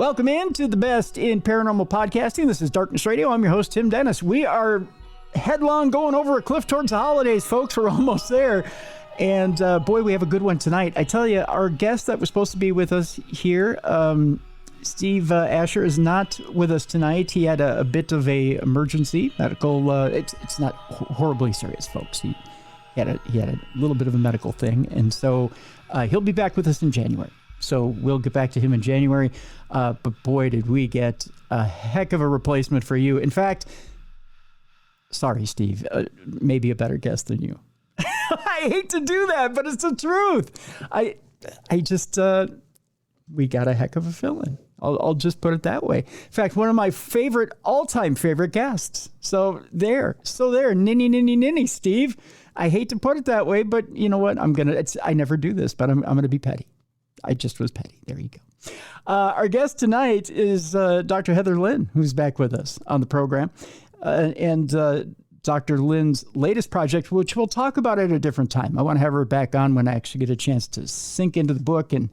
Welcome in to the best in paranormal podcasting. This is Darkness Radio. I'm your host, Tim Dennis. We are headlong going over a cliff towards the holidays, folks. We're almost there. And boy, we have a good one tonight. I tell you, our guest that was supposed to be with us here, Steve Asher, is not with us tonight. He had a bit of a emergency medical. It's not horribly serious, folks. He had a little bit of a medical thing, and so he'll be back with us in January. So we'll get back to him in January. But boy, did we get a heck of a replacement for you. In fact, sorry, Steve, maybe a better guest than you. I hate to do that, but it's the truth. I just, we got a heck of a fill-in. I'll just put it that way. In fact, one of my all-time favorite guests. So there, ninny, Steve. I hate to put it that way, but you know what? I never do this, but I'm gonna be petty. I just was petty. There you go. Our guest tonight is Dr. Heather Lynn, who's back with us on the program. And Dr. Lynn's latest project, which we'll talk about at a different time. I want to have her back on when I actually get a chance to sink into the book and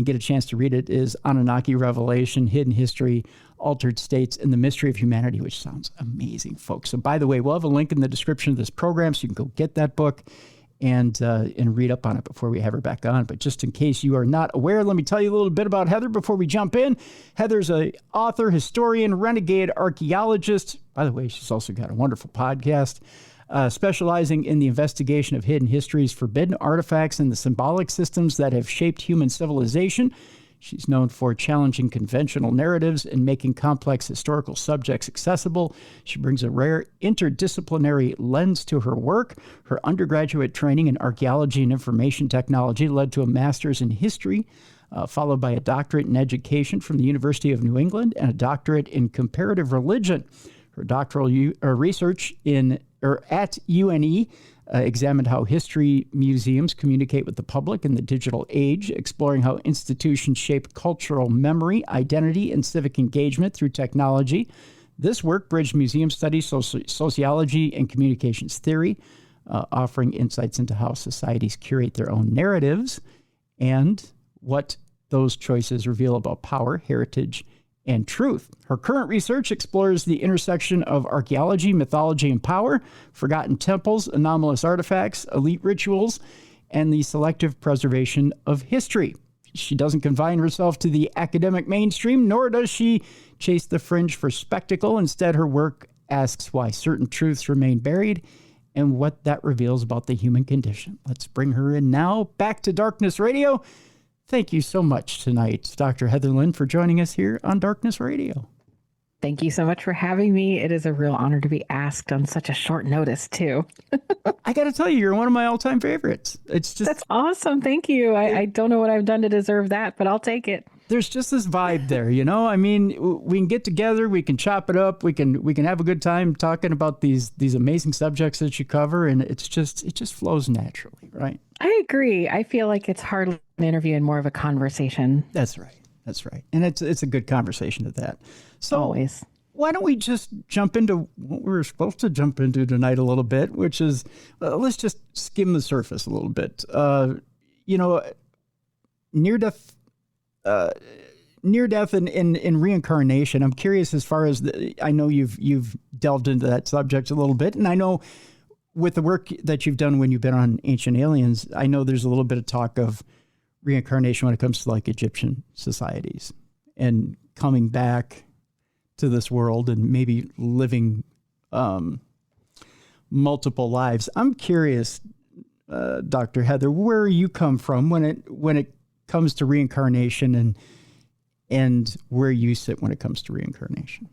get a chance to read it, is Anunnaki Revelation, Hidden History, Altered States, and the Mystery of Humanity, which sounds amazing, folks. So by the way, we'll have a link in the description of this program so you can go get that book and read up on it before we have her back on. But just in case you are not aware, let me tell you a little bit about Heather before we jump in. Heather's an author, historian, renegade archaeologist. By the way, she's also got a wonderful podcast specializing in the investigation of hidden histories, forbidden artifacts, and the symbolic systems that have shaped human civilization. She's known for challenging conventional narratives and making complex historical subjects accessible. She brings a rare interdisciplinary lens to her work. Her undergraduate training in archaeology and information technology led to a master's in history, followed by a doctorate in education from the University of New England and a doctorate in comparative religion. Her doctoral research at UNE examined how history museums communicate with the public in the digital age, exploring how institutions shape cultural memory, identity, and civic engagement through technology. This work bridged museum studies, sociology, and communications theory, offering insights into how societies curate their own narratives and what those choices reveal about power, heritage, and truth. Her current research explores the intersection of archaeology, mythology, and power, forgotten temples, anomalous artifacts, elite rituals, and the selective preservation of history. She doesn't confine herself to the academic mainstream, nor does she chase the fringe for spectacle. Instead, her work asks why certain truths remain buried and what that reveals about the human condition. Let's bring her in now. Back to Darkness Radio. Thank you so much tonight, Dr. Heather Lynn, for joining us here on Darkness Radio. Thank you so much for having me. It is a real honor to be asked on such a short notice, too. I got to tell you, you're one of my all-time favorites. That's awesome. Thank you. I don't know what I've done to deserve that, but I'll take it. There's just this vibe there, you know? I mean, we can get together, we can chop it up, we can have a good time talking about these amazing subjects that you cover, and it just flows naturally, right? I agree. I feel like it's hardly an interview and more of a conversation. That's right. And it's a good conversation at that. So always. Why don't we just jump into what we were supposed to jump into tonight a little bit, which is, let's just skim the surface a little bit. Near-death and reincarnation. I'm curious as far as I know you've delved into that subject a little bit, and I know with the work that you've done when you've been on Ancient Aliens, I know there's a little bit of talk of reincarnation when it comes to like Egyptian societies and coming back to this world and maybe living multiple lives. I'm curious, Dr. Heather, where you come from when it comes to reincarnation and where you sit when it comes to reincarnation.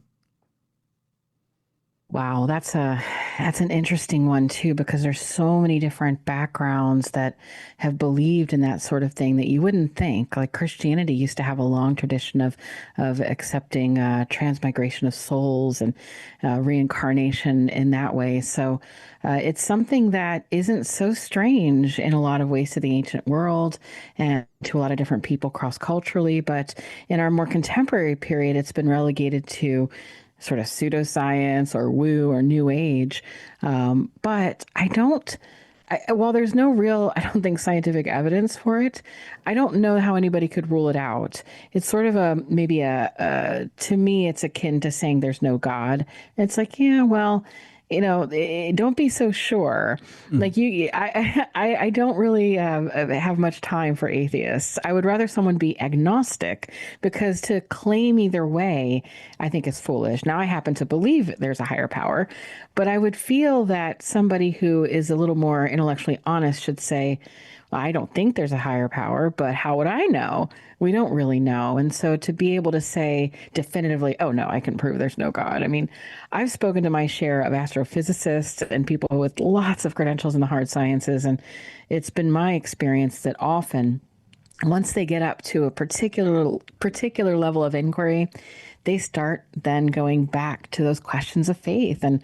Wow, that's an interesting one too, because there's so many different backgrounds that have believed in that sort of thing that you wouldn't think. Like Christianity used to have a long tradition of accepting transmigration of souls and reincarnation in that way. So it's something that isn't so strange in a lot of ways to the ancient world and to a lot of different people cross-culturally. But in our more contemporary period, it's been relegated to sort of pseudoscience or woo or new age. But I don't While there's no real, I don't think, scientific evidence for it, I don't know how anybody could rule it out. It's sort of maybe to me, it's akin to saying there's no God. It's like, yeah, well, don't be so sure. Mm. Like I don't really have much time for atheists. I would rather someone be agnostic because to claim either way, I think is foolish. Now, I happen to believe there's a higher power, but I would feel that somebody who is a little more intellectually honest should say, well, I don't think there's a higher power, but how would I know? We don't really know. And so to be able to say definitively, oh, no, I can prove there's no God. I mean, I've spoken to my share of astrophysicists and people with lots of credentials in the hard sciences. And it's been my experience that often, once they get up to a particular level of inquiry, they start then going back to those questions of faith and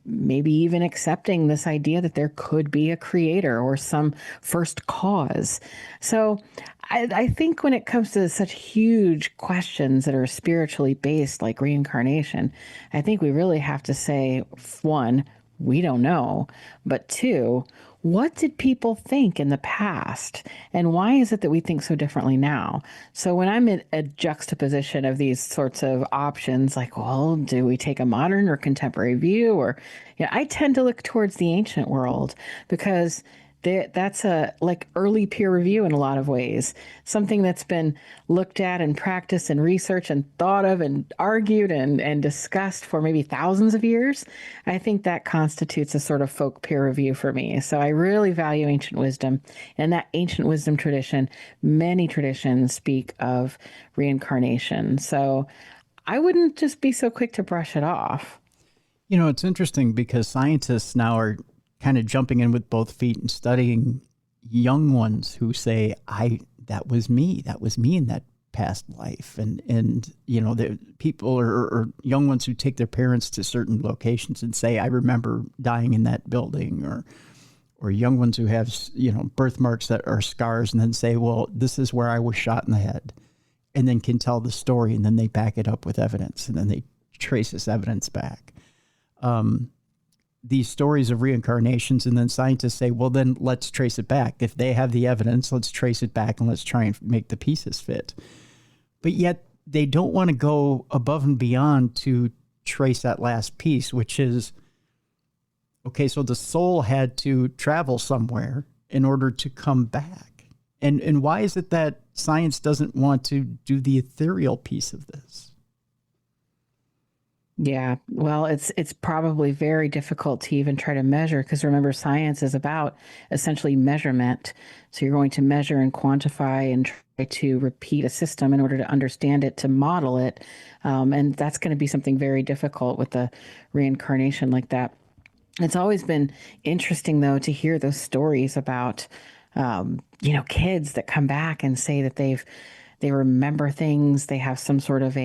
maybe even accepting this idea that there could be a creator or some first cause. So I think when it comes to such huge questions that are spiritually based, like reincarnation, I think we really have to say, one, we don't know, but two, what did people think in the past? And why is it that we think so differently now? So when I'm in a juxtaposition of these sorts of options, like, well, do we take a modern or contemporary view? Or, I tend to look towards the ancient world because that's a like early peer review in a lot of ways, something that's been looked at and practiced and researched and thought of and argued and discussed for maybe thousands of years. I think that constitutes a sort of folk peer review for me. So I really value ancient wisdom. And that ancient wisdom tradition, many traditions speak of reincarnation. So I wouldn't just be so quick to brush it off. It's interesting because scientists now are kind of jumping in with both feet and studying young ones who say, that was me in that past life. And the people or young ones who take their parents to certain locations and say, I remember dying in that building, or young ones who have, birthmarks that are scars and then say, well, this is where I was shot in the head, and then can tell the story, and then they back it up with evidence, and then they trace this evidence back. These stories of reincarnations, and then scientists say, well, then let's trace it back. If they have the evidence, let's trace it back and let's try and make the pieces fit. But yet they don't want to go above and beyond to trace that last piece, which is, okay, so the soul had to travel somewhere in order to come back. And why is it that science doesn't want to do the ethereal piece of this? Yeah, well, it's probably very difficult to even try to measure because remember, science is about essentially measurement. So you're going to measure and quantify and try to repeat a system in order to understand it, to model it. And that's going to be something very difficult with the reincarnation like that. It's always been interesting, though, to hear those stories about, kids that come back and say that they remember things. They have some sort of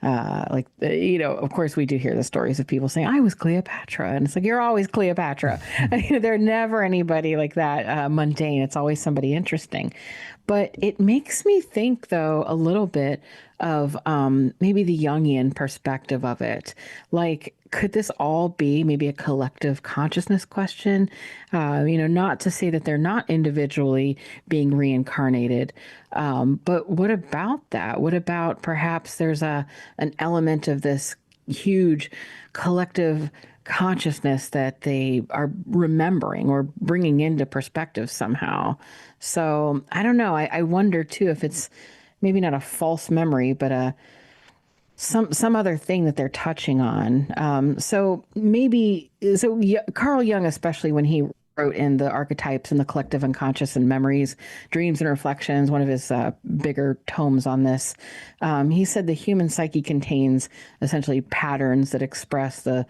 of course we do hear the stories of people saying, I was Cleopatra. And it's like, you're always Cleopatra. They're never anybody like that mundane. It's always somebody interesting. But it makes me think, though, a little bit of maybe the Jungian perspective of it. Like, could this all be maybe a collective consciousness question? Not to say that they're not individually being reincarnated, but what about that? What about perhaps there's an element of this huge collective consciousness that they are remembering or bringing into perspective somehow? So I don't know. I wonder too if it's maybe not a false memory, but some other thing that they're touching on. Carl Jung, especially when he wrote in the archetypes and the collective unconscious and memories, dreams and reflections, one of his bigger tomes on this, he said the human psyche contains essentially patterns that express the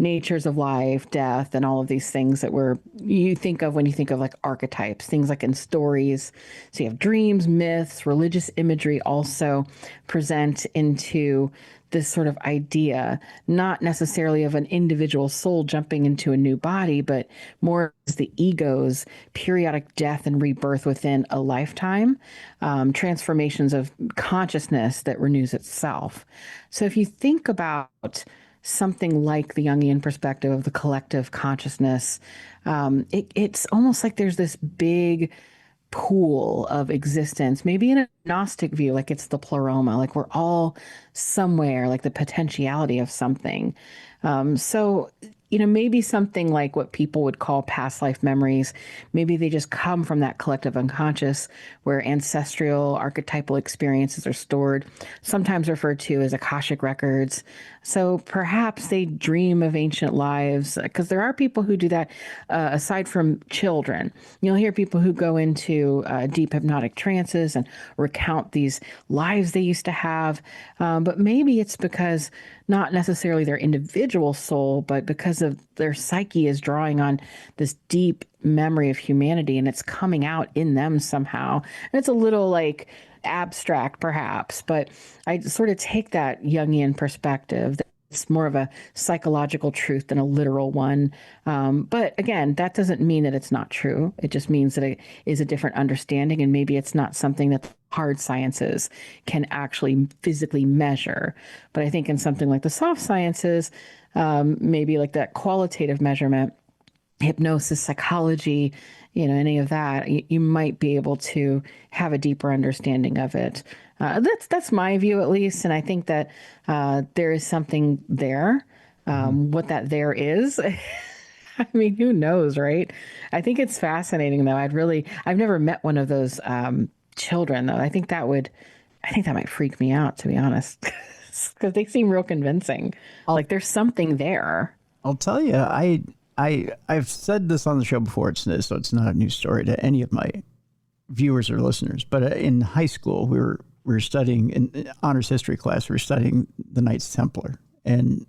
natures of life, death, and all of these things that you think of when you think of like archetypes, things like in stories. So you have dreams, myths, religious imagery also present into this sort of idea, not necessarily of an individual soul jumping into a new body, but more as the ego's periodic death and rebirth within a lifetime, transformations of consciousness that renews itself. So if you think about something like the Jungian perspective of the collective consciousness, it's almost like there's this big pool of existence, maybe in a Gnostic view, like it's the pleroma, like we're all somewhere, like the potentiality of something. So, maybe something like what people would call past life memories, maybe they just come from that collective unconscious where ancestral archetypal experiences are stored, sometimes referred to as Akashic records. So perhaps they dream of ancient lives, because there are people who do that aside from children. You'll hear people who go into deep hypnotic trances and recount these lives they used to have. But maybe it's because not necessarily their individual soul, but because of their psyche is drawing on this deep memory of humanity and it's coming out in them somehow. And it's a little like abstract, perhaps, but I sort of take that Jungian perspective. It's more of a psychological truth than a literal one. But again, that doesn't mean that it's not true. It just means that it is a different understanding, and maybe it's not something that the hard sciences can actually physically measure. But I think in something like the soft sciences, maybe like that qualitative measurement, hypnosis, psychology, any of that, you might be able to have a deeper understanding of it. That's my view, at least, and I think that there is something there. What that there is, I mean, who knows, right? I think it's fascinating, though. I've never met one of those children, though. I think that might freak me out, to be honest, because they seem real convincing. Like there's something there. I'll tell you, I've said this on the show before, so it's not a new story to any of my viewers or listeners. But in high school, we were studying in honors history class. We were studying the Knights Templar, and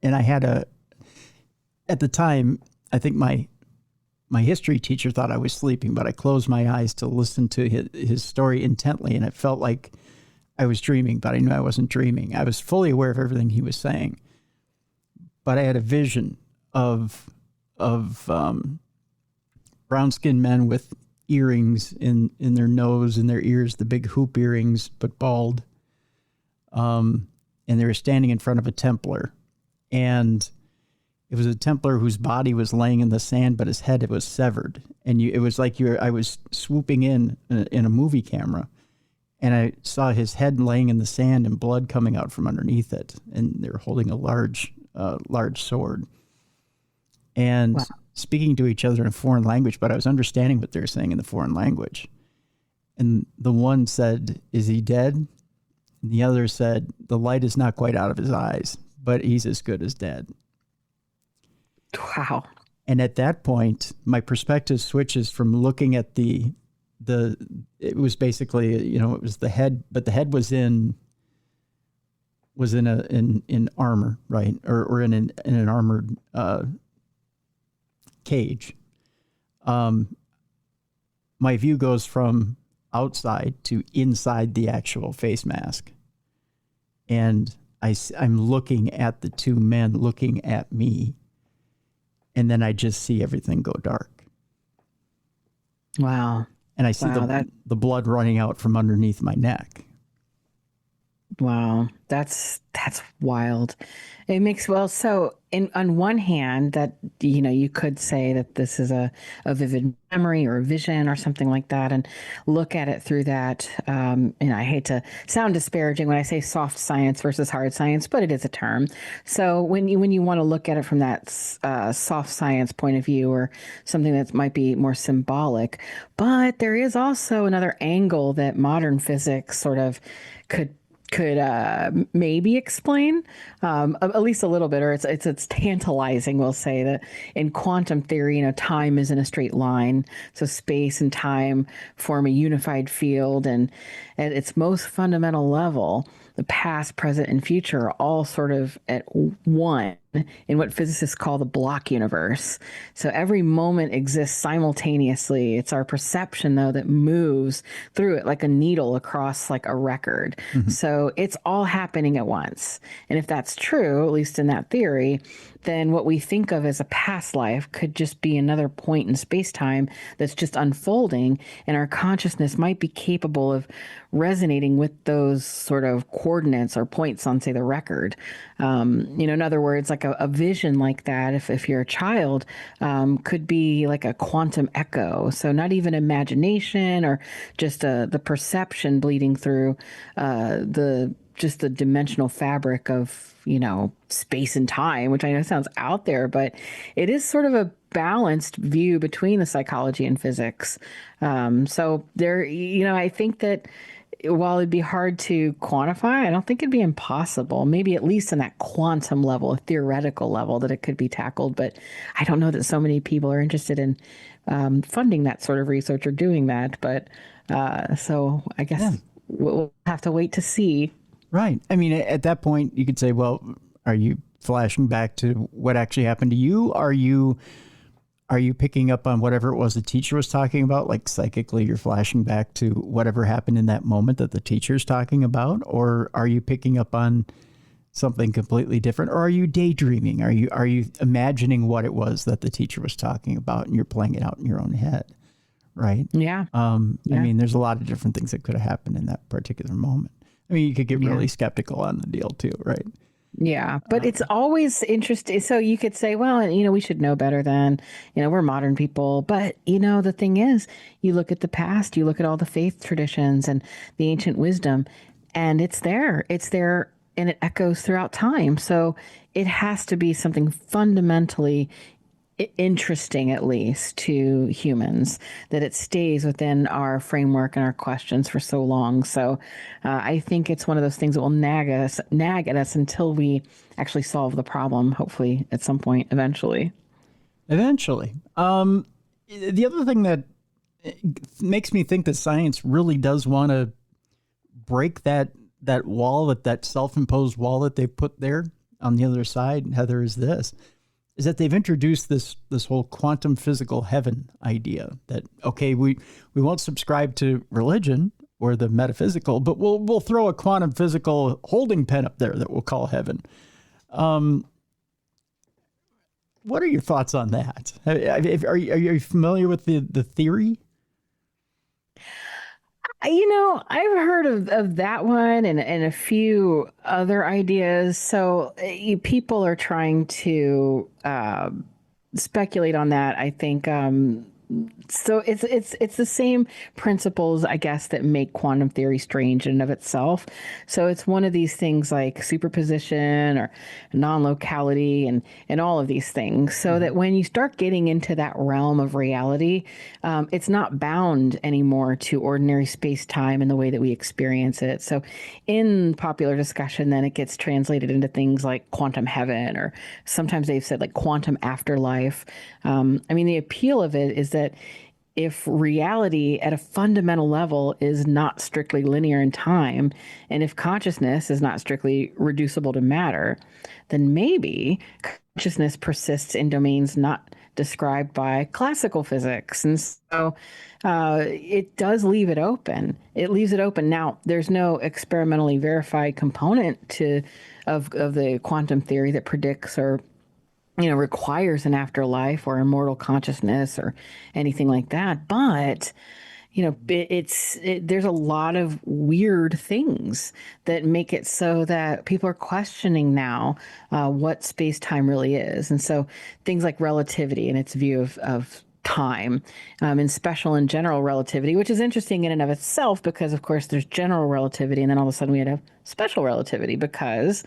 I had at the time, I think my history teacher thought I was sleeping, but I closed my eyes to listen to his story intently, and it felt like I was dreaming, but I knew I wasn't dreaming. I was fully aware of everything he was saying, but I had a vision of brown-skinned men with earrings in their nose and their ears, the big hoop earrings, but bald. And they were standing in front of a Templar, and it was a Templar whose body was laying in the sand, but his head was severed. And it was like I was swooping in a movie camera, and I saw his head laying in the sand and blood coming out from underneath it. And they were holding a large sword and speaking to each other in a foreign language, but I was understanding what they were saying in the foreign language. And the one said, "Is he dead?" And the other said, "The light is not quite out of his eyes, but he's as good as dead." Wow. And at that point, my perspective switches from looking at it was basically, it was the head, but the head was in armor, right? Or in an armored cage. My view goes from outside to inside the actual face mask. And I'm looking at the two men looking at me. And then I just see everything go dark. Wow. And I see the blood running out from underneath my neck. Wow, that's wild. It makes, so on one hand, that you could say that this is a vivid memory or a vision or something like that, and look at it through that. And I hate to sound disparaging when I say soft science versus hard science, but it is a term. So when you want to look at it from that soft science point of view, or something that might be more symbolic, but there is also another angle that modern physics sort of could maybe explain, at least a little bit, or it's tantalizing. We'll say that in quantum theory, time is in a straight line, so space and time form a unified field, and at its most fundamental level, the past, present, and future are all sort of at one. in what physicists call the block universe. So every moment exists simultaneously. It's our perception, though, that moves through it like a needle across like a record. Mhm. So it's all happening at once. And if that's true, at least in that theory, then what we think of as a past life could just be another point in space time that's just unfolding. And our consciousness might be capable of resonating with those sort of coordinates or points on, say, the record. In other words, like a vision like that, if you're a child, could be like a quantum echo. So not even imagination or just the perception bleeding through the dimensional fabric of, space and time, which I know sounds out there, but it is sort of a balanced view between the psychology and physics. So there, I think that while it'd be hard to quantify, I don't think it'd be impossible, maybe at least in that quantum level, a theoretical level, that it could be tackled. But I don't know that so many people are interested in funding that sort of research or doing that. But so I guess we'll have to wait to see. Right. I mean, at that point, you could say, well, are you flashing back to what actually happened to you? Are you picking up on whatever it was the teacher was talking about? Like psychically, you're flashing back to whatever happened in that moment that the teacher's talking about? Or are you picking up on something completely different? Or are you daydreaming? Are you imagining what it was that the teacher was talking about and you're playing it out in your own head? Right. Yeah. I mean, there's a lot of different things that could have happened in that particular moment. I mean, you could get really skeptical on the deal too, right? Yeah, but it's always interesting. So you could say, well, we should know better than, we're modern people. But, the thing is, you look at the past, you look at all the faith traditions and the ancient wisdom, and it's there. It's there, and it echoes throughout time. So it has to be something fundamentally interesting, at least to humans, that it stays within our framework and our questions for so long. So I think it's one of those things that will nag at us until we actually solve the problem, hopefully at some point eventually. The other thing that makes me think that science really does want to break that wall, that self-imposed wall that they put there on the other side, Heather, is that they've introduced this whole quantum physical heaven idea that, okay, we won't subscribe to religion or the metaphysical, but we'll throw a quantum physical holding pen up there that we'll call heaven. What are your thoughts on that? Are you familiar with the theory? I've heard of that one and a few other ideas. So people are trying to speculate on that. I think so it's the same principles, I guess, that make quantum theory strange in and of itself. So it's one of these things like superposition or non-locality and all of these things. So that when you start getting into that realm of reality, it's not bound anymore to ordinary space-time in the way that we experience it. So in popular discussion, then it gets translated into things like quantum heaven, or sometimes they've said like quantum afterlife. The appeal of it is that if reality at a fundamental level is not strictly linear in time, and if consciousness is not strictly reducible to matter, then maybe consciousness persists in domains not described by classical physics. And so it does leave it open. It leaves it open. Now, there's no experimentally verified component of the quantum theory that predicts or requires an afterlife or immortal consciousness or anything like that. But, there's a lot of weird things that make it so that people are questioning now what space-time really is. And so things like relativity and its view of time, and special and general relativity, which is interesting in and of itself because, of course, there's general relativity, and then all of a sudden we had to have special relativity because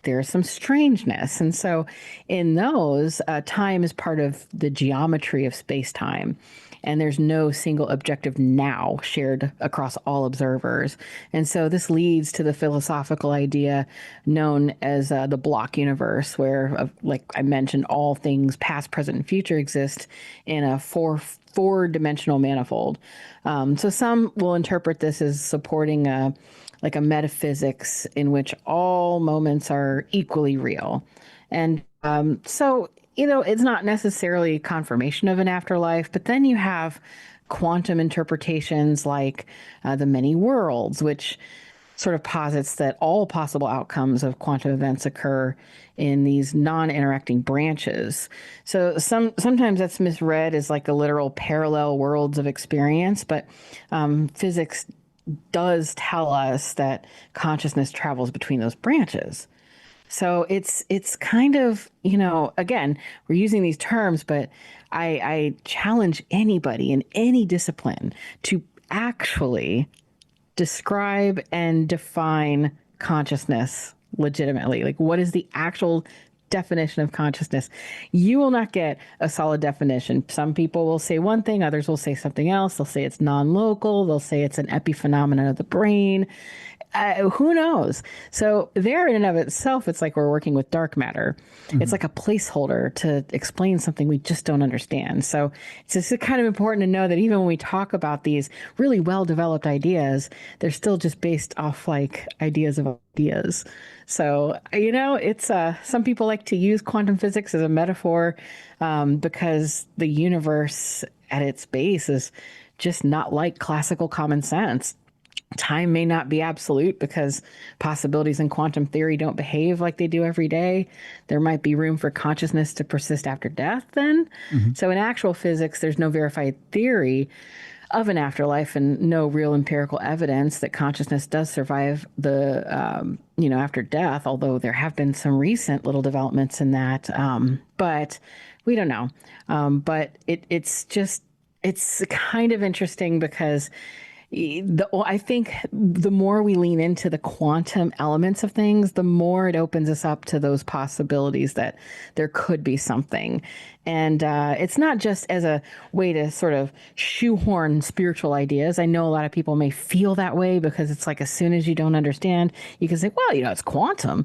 there's some strangeness. And so in those, time is part of the geometry of space-time. And there's no single objective now shared across all observers. And so this leads to the philosophical idea known as the block universe, where, like I mentioned, all things past, present, and future exist in a four-dimensional manifold. So some will interpret this as supporting a metaphysics in which all moments are equally real. And So, it's not necessarily confirmation of an afterlife, but then you have quantum interpretations like the many worlds, which sort of posits that all possible outcomes of quantum events occur in these non-interacting branches. So sometimes that's misread as like a literal parallel worlds of experience, but physics does tell us that consciousness travels between those branches. So it's kind of, again, we're using these terms, but I challenge anybody in any discipline to actually describe and define consciousness legitimately. Like, what is the actual definition of consciousness? You will not get a solid definition. Some people will say one thing, others will say something else. They'll say it's non-local, they'll say it's an epiphenomenon of the brain. Who knows? So there in and of itself, it's like we're working with dark matter. Mm-hmm. It's like a placeholder to explain something we just don't understand. So it's just kind of important to know that even when we talk about these really well-developed ideas, they're still just based off like ideas of ideas. So, it's some people like to use quantum physics as a metaphor because the universe at its base is just not like classical common sense. Time may not be absolute because possibilities in quantum theory don't behave like they do every day. There might be room for consciousness to persist after death then. Mm-hmm. So in actual physics, there's no verified theory of an afterlife and no real empirical evidence that consciousness does survive the, after death, although there have been some recent little developments in that. But we don't know. But it's kind of interesting because I think the more we lean into the quantum elements of things, the more it opens us up to those possibilities that there could be something. And it's not just as a way to sort of shoehorn spiritual ideas. I know a lot of people may feel that way because it's like as soon as you don't understand, you can say, well, it's quantum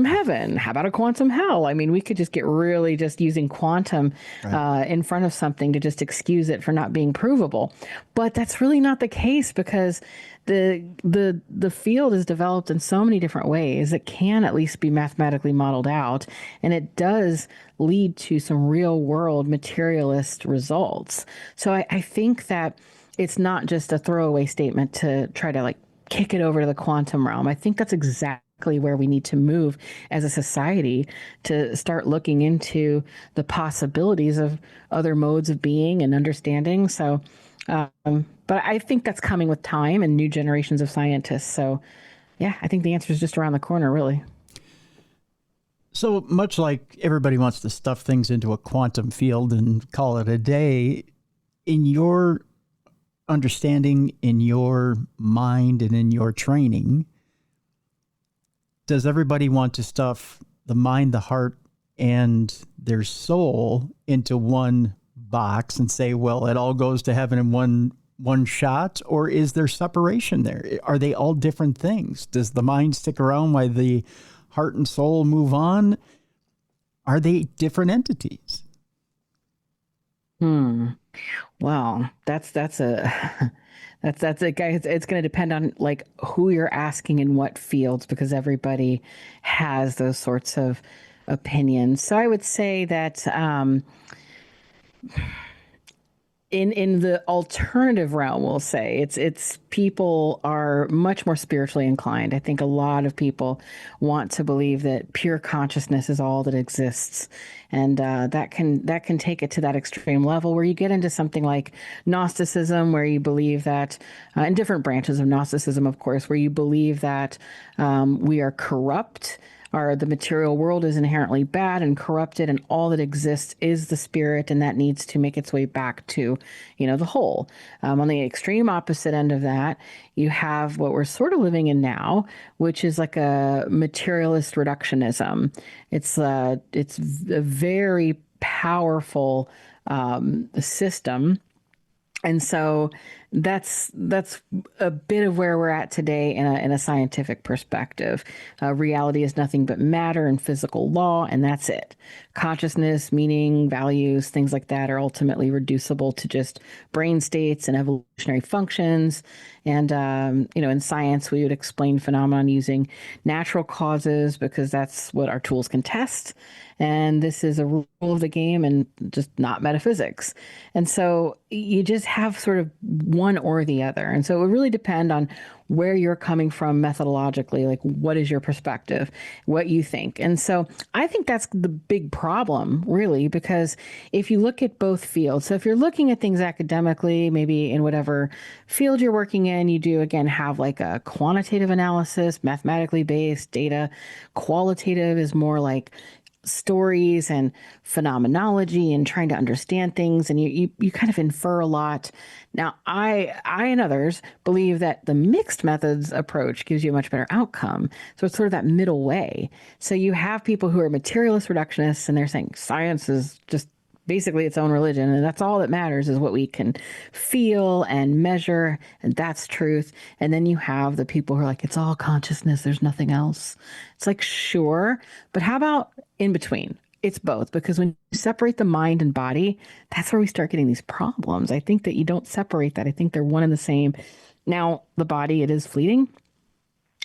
heaven. How about a quantum hell? I mean, we could just get really just using quantum in front of something to just excuse it for not being provable. But that's really not the case because the field is developed in so many different ways. It can at least be mathematically modeled out, and it does lead to some real world materialist results. So I think that it's not just a throwaway statement to try to like kick it over to the quantum realm. I think that's exactly where we need to move as a society to start looking into the possibilities of other modes of being and understanding. So, but I think that's coming with time and new generations of scientists. So, yeah, I think the answer is just around the corner, really. So much like everybody wants to stuff things into a quantum field and call it a day, in your understanding, in your mind, and in your training, does everybody want to stuff the mind, the heart, and their soul into one box and say, well, it all goes to heaven in one shot? Or is there separation there? Are they all different things? Does the mind stick around while the heart and soul move on? Are they different entities? Well, that's a that's a guy. It's going to depend on like who you're asking in what fields, because everybody has those sorts of opinions. So I would say that in the alternative realm, we'll say it's people are much more spiritually inclined. I think a lot of people want to believe that pure consciousness is all that exists, and that can take it to that extreme level where you get into something like Gnosticism, where you believe that, in different branches of Gnosticism, of course, where you believe that we are corrupt. The material world is inherently bad and corrupted, and all that exists is the spirit, and that needs to make its way back to, the whole. On the extreme opposite end of that, you have what we're sort of living in now, which is like a materialist reductionism. It's a very powerful system. And so that's a bit of where we're at today in a scientific perspective. Reality is nothing but matter and physical law, and that's it. Consciousness, meaning, values, things like that are ultimately reducible to just brain states and evolutionary functions. And in science, we would explain phenomenon using natural causes because that's what our tools can test. And this is a rule of the game and just not metaphysics. And so you just have sort of one or the other. And so it would really depend on where you're coming from methodologically, like what is your perspective, what you think. And so I think that's the big problem, really, because if you look at both fields, so if you're looking at things academically, maybe in whatever field you're working in, you do, again, have like a quantitative analysis, mathematically based data. Qualitative is more like stories and phenomenology and trying to understand things, and you kind of infer a lot. Now, I and others believe that the mixed methods approach gives you a much better outcome. So it's sort of that middle way. So you have people who are materialist reductionists, and they're saying science is just basically its own religion, and that's all that matters is what we can feel and measure, and that's truth. And then you have the people who are like, it's all consciousness, there's nothing else. It's like, sure, but how about in between? It's both, because when you separate the mind and body, that's where we start getting these problems. I think that you don't separate that. I think they're one and the same. Now, the body, it is fleeting.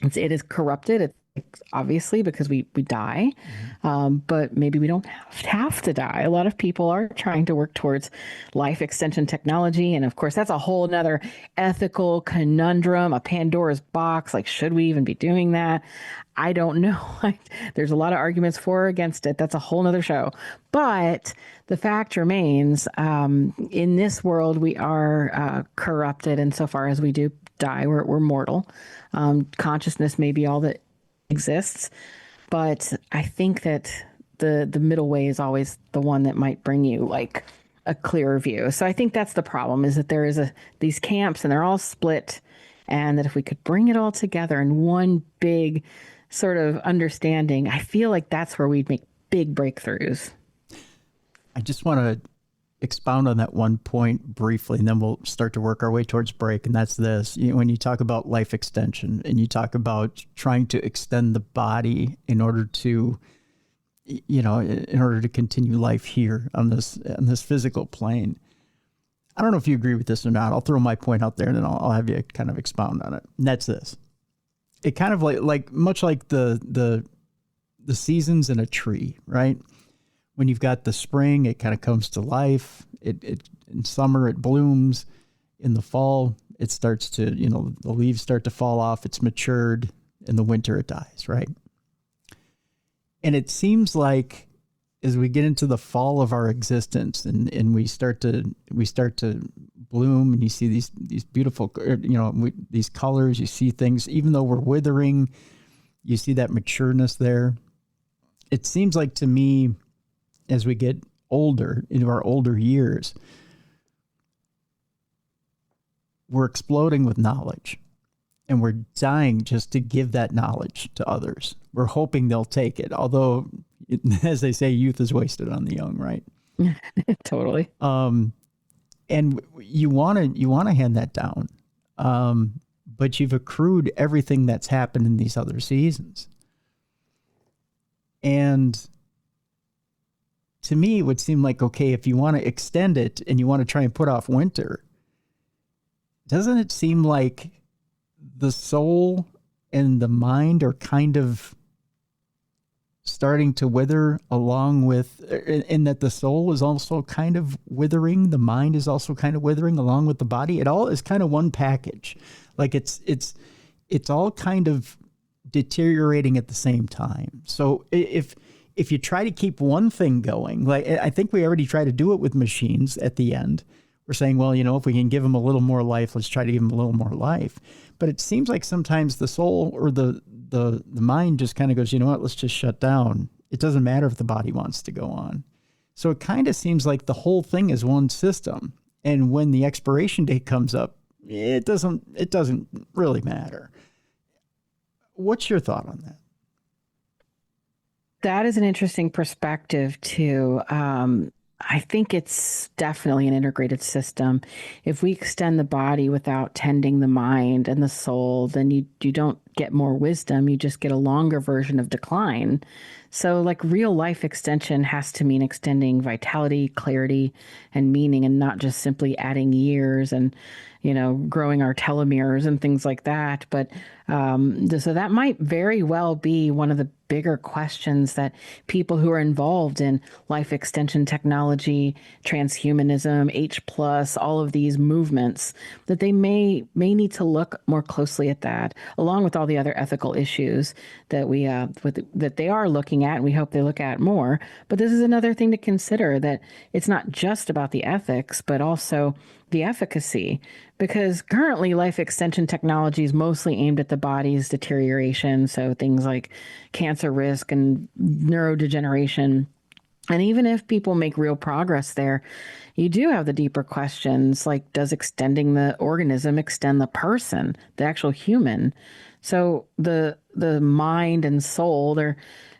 It is corrupted. It's obviously because we die, but maybe we don't have to die. A lot of people are trying to work towards life extension technology. And of course, that's a whole nother ethical conundrum, a Pandora's box. Like, should we even be doing that? I don't know. There's a lot of arguments for or against it. That's a whole nother show. But the fact remains, in this world, we are corrupted insofar as we do die. We're mortal. Consciousness may be all that exists, but I think that the middle way is always the one that might bring you like a clearer view. So I think that's the problem, is that there is these camps and they're all split, and that if we could bring it all together in one big sort of understanding, I feel like that's where we'd make big breakthroughs. I just want to expound on that one point briefly, and then we'll start to work our way towards break. And that's this: when you talk about life extension and you talk about trying to extend the body in order to, in order to continue life here on this physical plane. I don't know if you agree with this or not. I'll throw my point out there, and then I'll have you kind of expound on it. And that's this: it kind of like much like the seasons in a tree, right? When you've got the spring, it kind of comes to life. It in summer it blooms. In the fall, it starts to, the leaves start to fall off. It's matured. In the winter, it dies, right? And it seems like as we get into the fall of our existence, and we start to bloom, and you see these beautiful, these colors. You see things, even though we're withering, you see that matureness there. It seems like to me, as we get older, into our older years, we're exploding with knowledge, and we're dying just to give that knowledge to others. We're hoping they'll take it. Although, as they say, youth is wasted on the young, right? Totally. And you want to hand that down. But you've accrued everything that's happened in these other seasons. And to me, it would seem like, okay, if you want to extend it and you want to try and put off winter, doesn't it seem like the soul and the mind are kind of starting to wither along with, in that the soul is also kind of withering, the mind is also kind of withering along with the body? It all is kind of one package. Like it's all kind of deteriorating at the same time. So if you try to keep one thing going, like I think we already try to do it with machines at the end. We're saying, well, if we can give them a little more life, let's try to give them a little more life. But it seems like sometimes the soul or the mind just kind of goes, you know what, let's just shut down. It doesn't matter if the body wants to go on. So it kind of seems like the whole thing is one system. And when the expiration date comes up, it doesn't really matter. What's your thought on that? That is an interesting perspective too. I think it's definitely an integrated system. If we extend the body without tending the mind and the soul, then you don't get more wisdom, you just get a longer version of decline. So like real life extension has to mean extending vitality, clarity, and meaning, and not just simply adding years and growing our telomeres and things like that. But so that might very well be one of the bigger questions that people who are involved in life extension technology, transhumanism, H plus, all of these movements, that they may need to look more closely at that, along with all the other ethical issues that that they are looking at, and we hope they look at more. But this is another thing to consider, that it's not just about the ethics, but also the efficacy, because currently life extension technology is mostly aimed at the body's deterioration. So things like cancer risk and neurodegeneration. And even if people make real progress there, you do have the deeper questions like, does extending the organism extend the person, the actual human? So the mind and soul, they're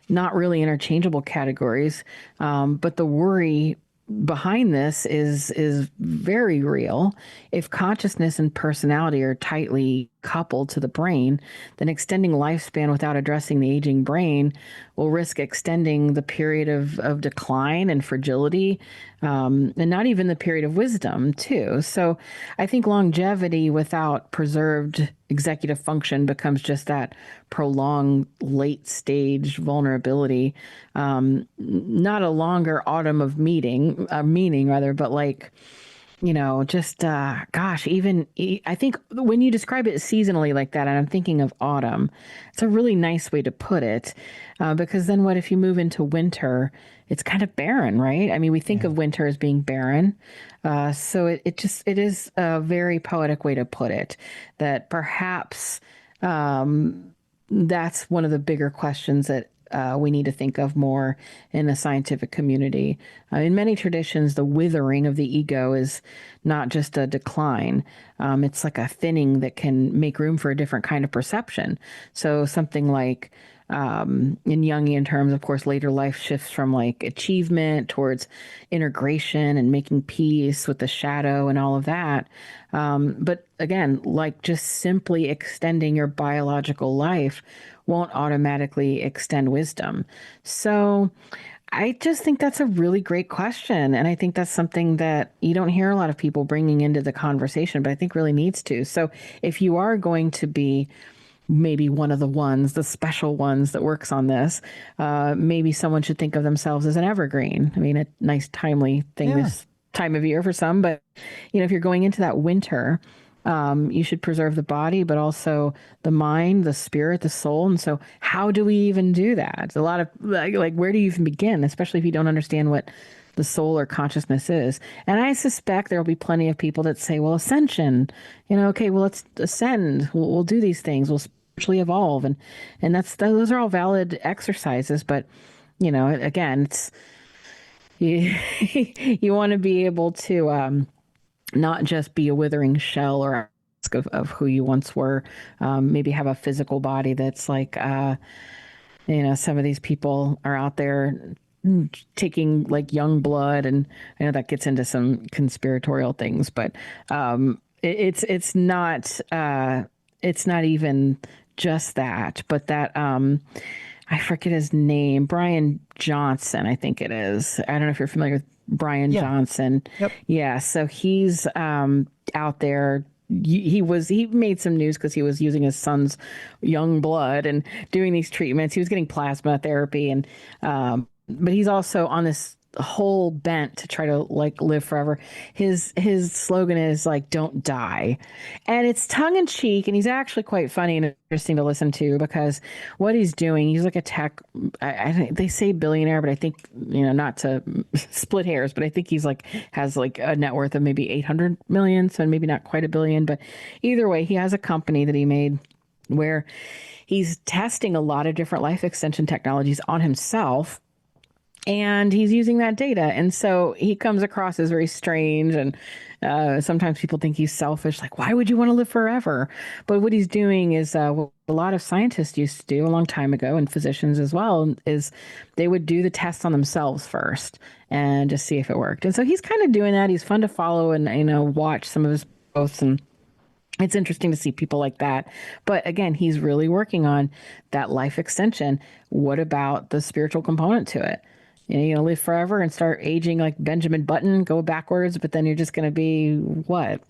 not really interchangeable categories, but the worry behind this is very real. If consciousness and personality are tightly coupled to the brain, then extending lifespan without addressing the aging brain will risk extending the period of decline and fragility, and not even the period of wisdom, too. So I think longevity without preserved executive function becomes just that prolonged late stage vulnerability, not a longer autumn of meaning rather, but like, just gosh, I think when you describe it seasonally like that, and I'm thinking of autumn, it's a really nice way to put it, because then what if you move into winter? It's kind of barren, right? I mean, we think Yeah. of winter as being barren, so it is a very poetic way to put it. That perhaps that's one of the bigger questions that we need to think of more in the scientific community. In many traditions, the withering of the ego is not just a decline, it's like a thinning that can make room for a different kind of perception. So, something like in Jungian terms, of course, later life shifts from like achievement towards integration and making peace with the shadow and all of that. But again, like just simply extending your biological life won't automatically extend wisdom. So I just think that's a really great question. And I think that's something that you don't hear a lot of people bringing into the conversation, but I think really needs to. So if you are going to be maybe one of the special ones that works on this, maybe someone should think of themselves as an evergreen. I mean, a nice timely thing Yeah. this time of year for some, but if you're going into that winter, you should preserve the body, but also the mind, the spirit, the soul. And so, how do we even do that? It's a lot of like, where do you even begin, especially if you don't understand what the soul or consciousness is? And I suspect there will be plenty of people that say, well, ascension, okay, well, let's ascend. We'll do these things. We'll spiritually evolve. And those are all valid exercises. But, again, it's, you, you want to be able to, not just be a withering shell or a mask of who you once were. Maybe have a physical body that's like, some of these people are out there taking like young blood, and I know that gets into some conspiratorial things, but it's not even just that, but that I forget his name, Brian Johnson, I think it is. I don't know if you're familiar with Brian Yeah. Johnson. Yep. Yeah, so he's out there. He made some news because he was using his son's young blood and doing these treatments. He was getting plasma therapy, and but he's also on this whole bent to try to like live forever. His slogan is like, "Don't die," and it's tongue in cheek, and he's actually quite funny and interesting to listen to, because what he's doing, he's like a tech. I think they say billionaire, but I think, not to split hairs, but I think he's like has like a net worth of maybe 800 million, so maybe not quite a billion, but either way, he has a company that he made where he's testing a lot of different life extension technologies on himself, and he's using that data. And so he comes across as very strange. And sometimes people think he's selfish. Like, why would you want to live forever? But what he's doing is what a lot of scientists used to do a long time ago, and physicians as well, is they would do the tests on themselves first and just see if it worked. And so he's kind of doing that. He's fun to follow and, watch some of his posts, and it's interesting to see people like that. But again, he's really working on that life extension. What about the spiritual component to it? You're gonna live forever and start aging like Benjamin Button, go backwards, but then you're just gonna be what?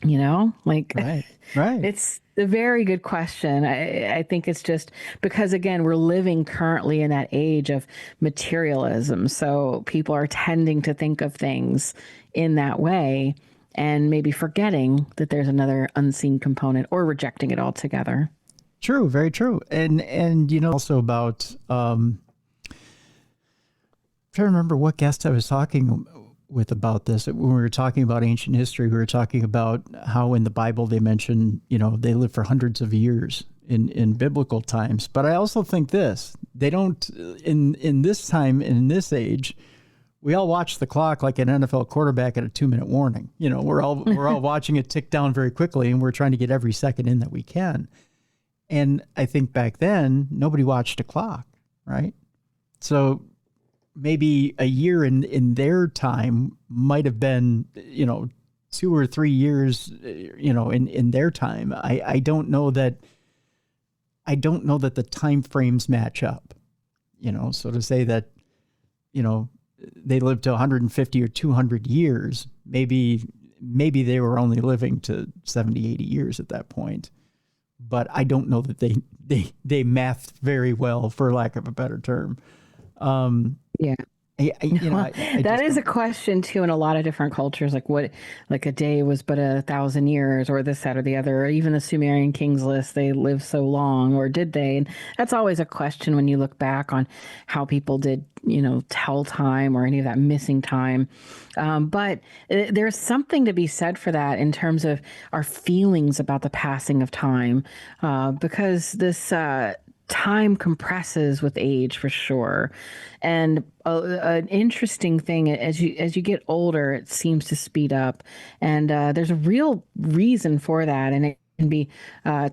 Like right. It's a very good question. I think it's just because, again, we're living currently in that age of materialism. So people are tending to think of things in that way and maybe forgetting that there's another unseen component or rejecting it altogether. True, very true. And also about I'm trying to remember what guest I was talking with about this. When we were talking about ancient history, we were talking about how in the Bible they mention, they live for hundreds of years in biblical times. But I also think they don't, in this time, in this age, we all watch the clock like an NFL quarterback at a 2-minute warning. We're all watching it tick down very quickly, and we're trying to get every second in that we can. And I think back then, nobody watched a clock, right? So maybe a year in their time might have been, 2 or 3 years, in their time. I don't know that the time frames match up, so to say that, they lived to 150 or 200 years, maybe they were only living to 70, 80 years at that point. But I don't know that they mathed very well, for lack of a better term. Yeah. That is a question too in a lot of different cultures, like a day was but 1,000 years, or this, that, or the other. Or even the Sumerian kings list, they lived so long, or did they? And that's always a question when you look back on how people did, tell time or any of that missing time. But there's something to be said for that in terms of our feelings about the passing of time, because this time compresses with age, for sure. And an interesting thing, as you get older, it seems to speed up. And there's a real reason for that. And it can be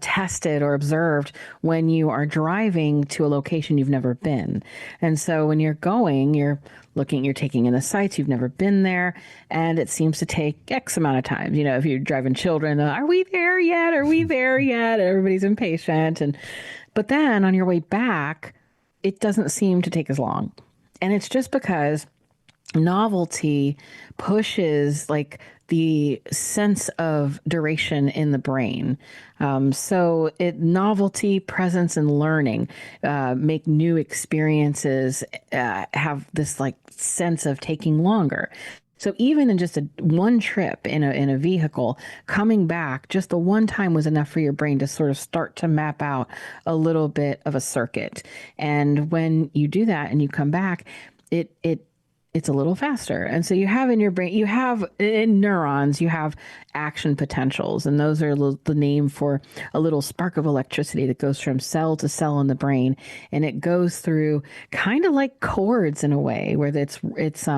tested or observed when you are driving to a location you've never been. And so when you're going, you're taking in the sights, you've never been there, and it seems to take X amount of time. If you're driving children, are we there yet? Are we there yet? Everybody's impatient. But then on your way back, it doesn't seem to take as long. And it's just because novelty pushes like the sense of duration in the brain. So novelty, presence, and learning make new experiences have this like sense of taking longer. So even in just one trip in a vehicle, coming back just the one time was enough for your brain to sort of start to map out a little bit of a circuit. And when you do that and you come back, it's a little faster. And so you have in your brain, you have in neurons, you have action potentials. And those are the name for a little spark of electricity that goes from cell to cell in the brain. And it goes through kind of like cords in a way, where it's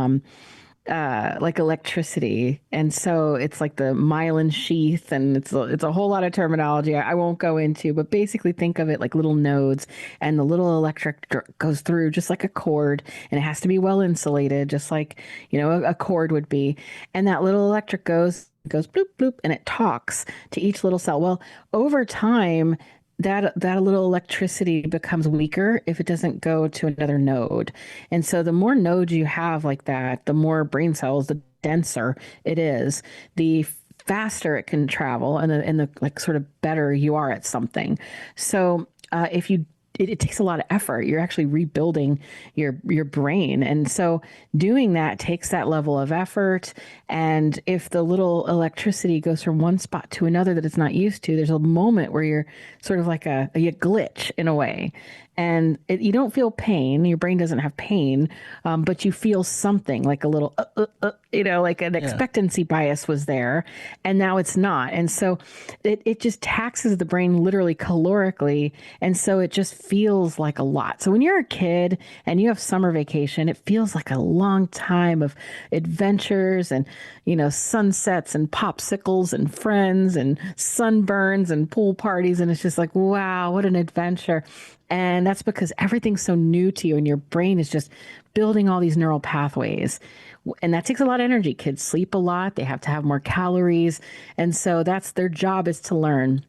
like electricity. And so it's like the myelin sheath, and it's a whole lot of terminology I won't go into, but basically think of it like little nodes, and the little electric goes through just like a cord, and it has to be well insulated, just like, a cord would be. And that little electric goes bloop, bloop, and it talks to each little cell. Well, over time, that little electricity becomes weaker if it doesn't go to another node. And so the more nodes you have like that, the more brain cells, the denser it is, the faster it can travel, and the like sort of better you are at something. So if you it takes a lot of effort. You're actually rebuilding your brain. And so doing that takes that level of effort. And if the little electricity goes from one spot to another that it's not used to, there's a moment where you're sort of like a glitch in a way. And you don't feel pain. Your brain doesn't have pain, but you feel something like a little, like an expectancy bias was there, and now it's not. And so it just taxes the brain literally calorically. And so it just feels like a lot. So when you're a kid and you have summer vacation, it feels like a long time of adventures and, sunsets and popsicles and friends and sunburns and pool parties. And it's just like, wow, what an adventure. And that's because everything's so new to you and your brain is just building all these neural pathways. And that takes a lot of energy. Kids sleep a lot. They have to have more calories. And so that's their job, is to learn.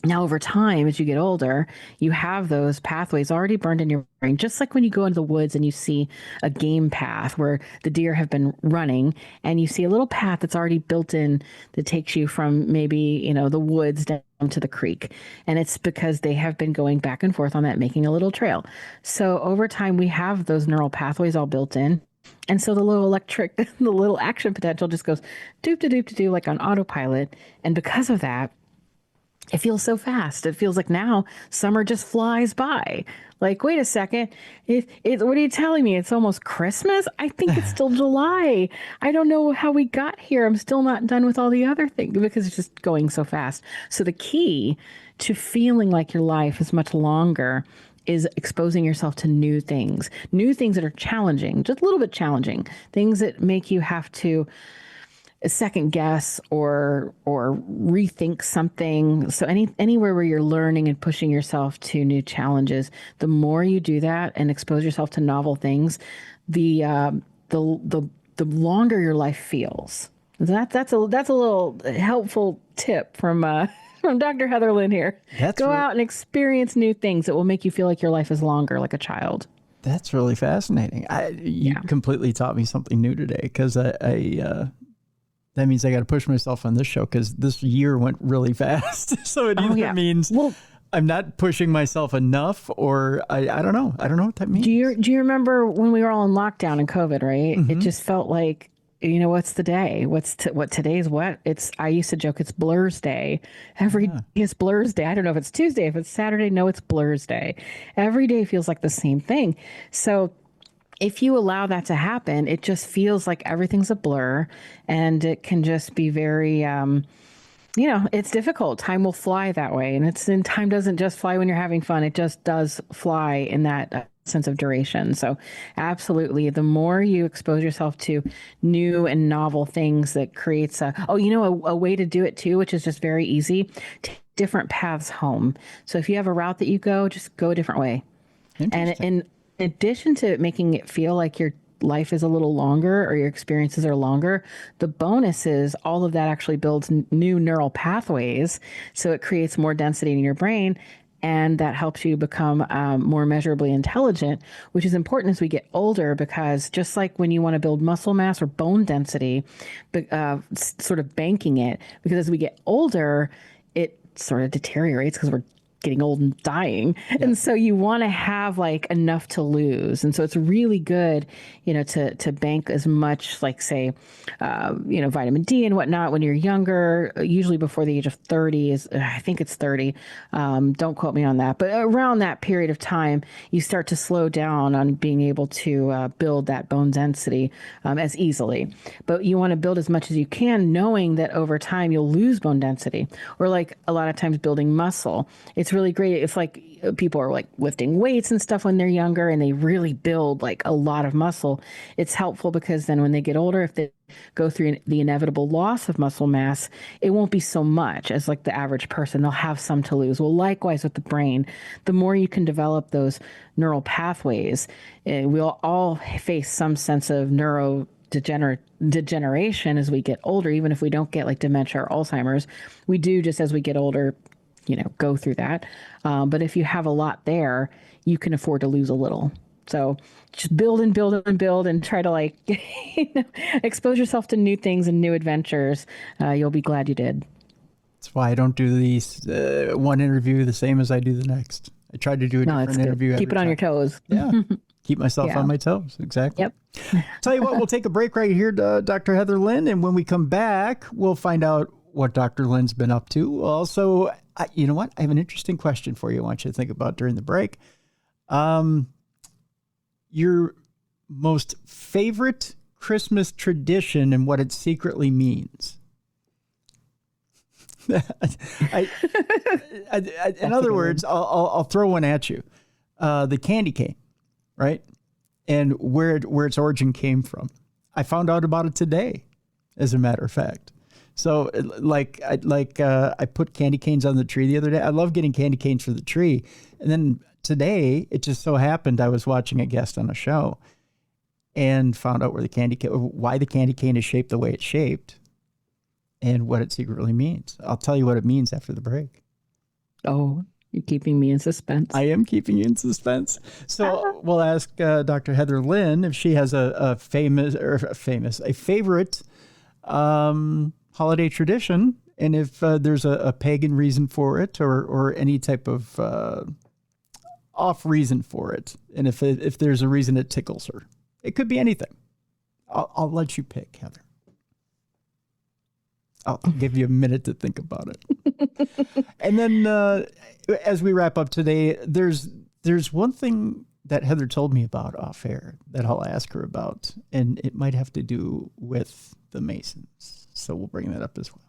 Now, over time, as you get older, you have those pathways already burned in your brain, just like when you go into the woods and you see a game path where the deer have been running, and you see a little path that's already built in that takes you from maybe, the woods down to the creek. And it's because they have been going back and forth on that, making a little trail. So over time, we have those neural pathways all built in. And so the little action potential just goes doop to doop to do, like on autopilot. And because of that, it feels so fast. It feels like now summer just flies by. Like, wait a second. What are you telling me? It's almost Christmas? I think it's still July. I don't know how we got here. I'm still not done with all the other things because it's just going so fast. So the key to feeling like your life is much longer is exposing yourself to new things that are challenging, just a little bit challenging, things that make you have to second guess or rethink something. So anywhere where you're learning and pushing yourself to new challenges, the more you do that and expose yourself to novel things, the longer your life feels. That's a little helpful tip from Dr. Heather Lynn here. Go out and experience new things that will make you feel like your life is longer, like a child. That's really fascinating. You completely taught me something new today, because that means I got to push myself on this show, because this year went really fast. So it either means I'm not pushing myself enough, or I don't know. I don't know what that means. Do you remember when we were all in lockdown and COVID, right? Mm-hmm. It just felt like, what's the day? What today's what? I used to joke, it's Blur's Day. Every day is Blur's Day. I don't know if it's Tuesday, if it's Saturday. No, it's Blur's Day. Every day feels like the same thing. So if you allow that to happen, it just feels like everything's a blur, and it can just be very, it's difficult. Time will fly that way. And time doesn't just fly when you're having fun. It just does fly in that sense of duration. So absolutely, the more you expose yourself to new and novel things, that creates a way to do it too, which is just very easy. Take different paths home. So if you have a route that you go, just go a different way. And in addition to making it feel like your life is a little longer or your experiences are longer, the bonus is all of that actually builds new neural pathways. So it creates more density in your brain, and that helps you become more measurably intelligent, which is important as we get older, because just like when you want to build muscle mass or bone density, sort of banking it, because as we get older, it sort of deteriorates because we're getting old and dying. Yeah. And so you want to have like enough to lose. And so it's really good, to bank as much, like say, vitamin D and whatnot when you're younger, usually before the age of 30 I think it's 30. Don't quote me on that, but around that period of time, you start to slow down on being able to build that bone density as easily. But you want to build as much as you can, knowing that over time you'll lose bone density, or like a lot of times building muscle. It's really great if like people are like lifting weights and stuff when they're younger and they really build like a lot of muscle. It's helpful because then when they get older, if they go through the inevitable loss of muscle mass, it won't be so much as like the average person. They'll have some to lose. Well, likewise with the brain, the more you can develop those neural pathways, we'll all face some sense of degeneration as we get older. Even if we don't get like dementia or Alzheimer's, we do, just as we get older, go through that. But if you have a lot there, you can afford to lose a little. So just build and build and build and try to expose yourself to new things and new adventures. You'll be glad you did. That's why I don't do these one interview the same as I do the next. I try to do a different interview. Keep it on your toes. Yeah. Keep myself on my toes. Exactly. Yep. Tell you what, we'll take a break right here, Dr. Heather Lynn. And when we come back, we'll find out what Dr. Lynn's been up to. Also, you know what? I have an interesting question for you I want you to think about during the break. Your most favorite Christmas tradition and what it secretly means. In other words, I'll throw one at you. The candy cane, right? And where its origin came from. I found out about it today, as a matter of fact. So I put candy canes on the tree the other day. I love getting candy canes for the tree. And then today, it just so happened I was watching a guest on a show and found out why the candy cane is shaped the way it's shaped and what it secretly means. I'll tell you what it means after the break. Oh, you're keeping me in suspense. I am keeping you in suspense. So we'll ask Dr. Heather Lynn if she has a favorite holiday tradition, and if there's a pagan reason for it or any type of off reason for it, and if there's a reason it tickles her. It could be anything. I'll let you pick, Heather. I'll give you a minute to think about it. And then as we wrap up today, there's one thing that Heather told me about off air that I'll ask her about, and it might have to do with the Masons. So we'll bring that up as well.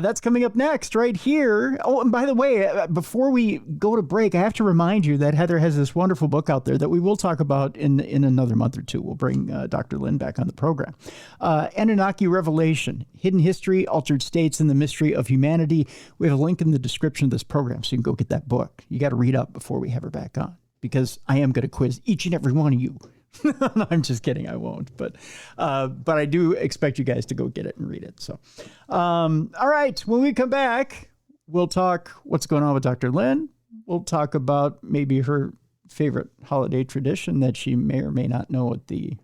That's coming up next right here. Oh, and by the way, before we go to break, I have to remind you that Heather has this wonderful book out there that we will talk about in another month or two. We'll bring Dr. Lynn back on the program. Anunnaki Revelation, Hidden History, Altered States, and the Mystery of Humanity. We have a link in the description of this program, so you can go get that book. You got to read up before we have her back on, because I am going to quiz each and every one of you. No, I'm just kidding. I won't. But I do expect you guys to go get it and read it. So, all right. When we come back, we'll talk what's going on with Dr. Lynn. We'll talk about maybe her favorite holiday tradition that she may or may not know what the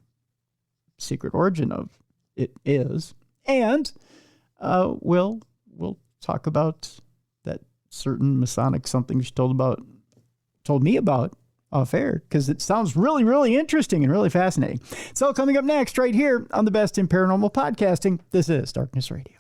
secret origin of it is. And we'll talk about that certain Masonic something she told me about off air, because it sounds really, really interesting and really fascinating. It's all coming up next right here on the Best in Paranormal Podcasting. This is Darkness Radio.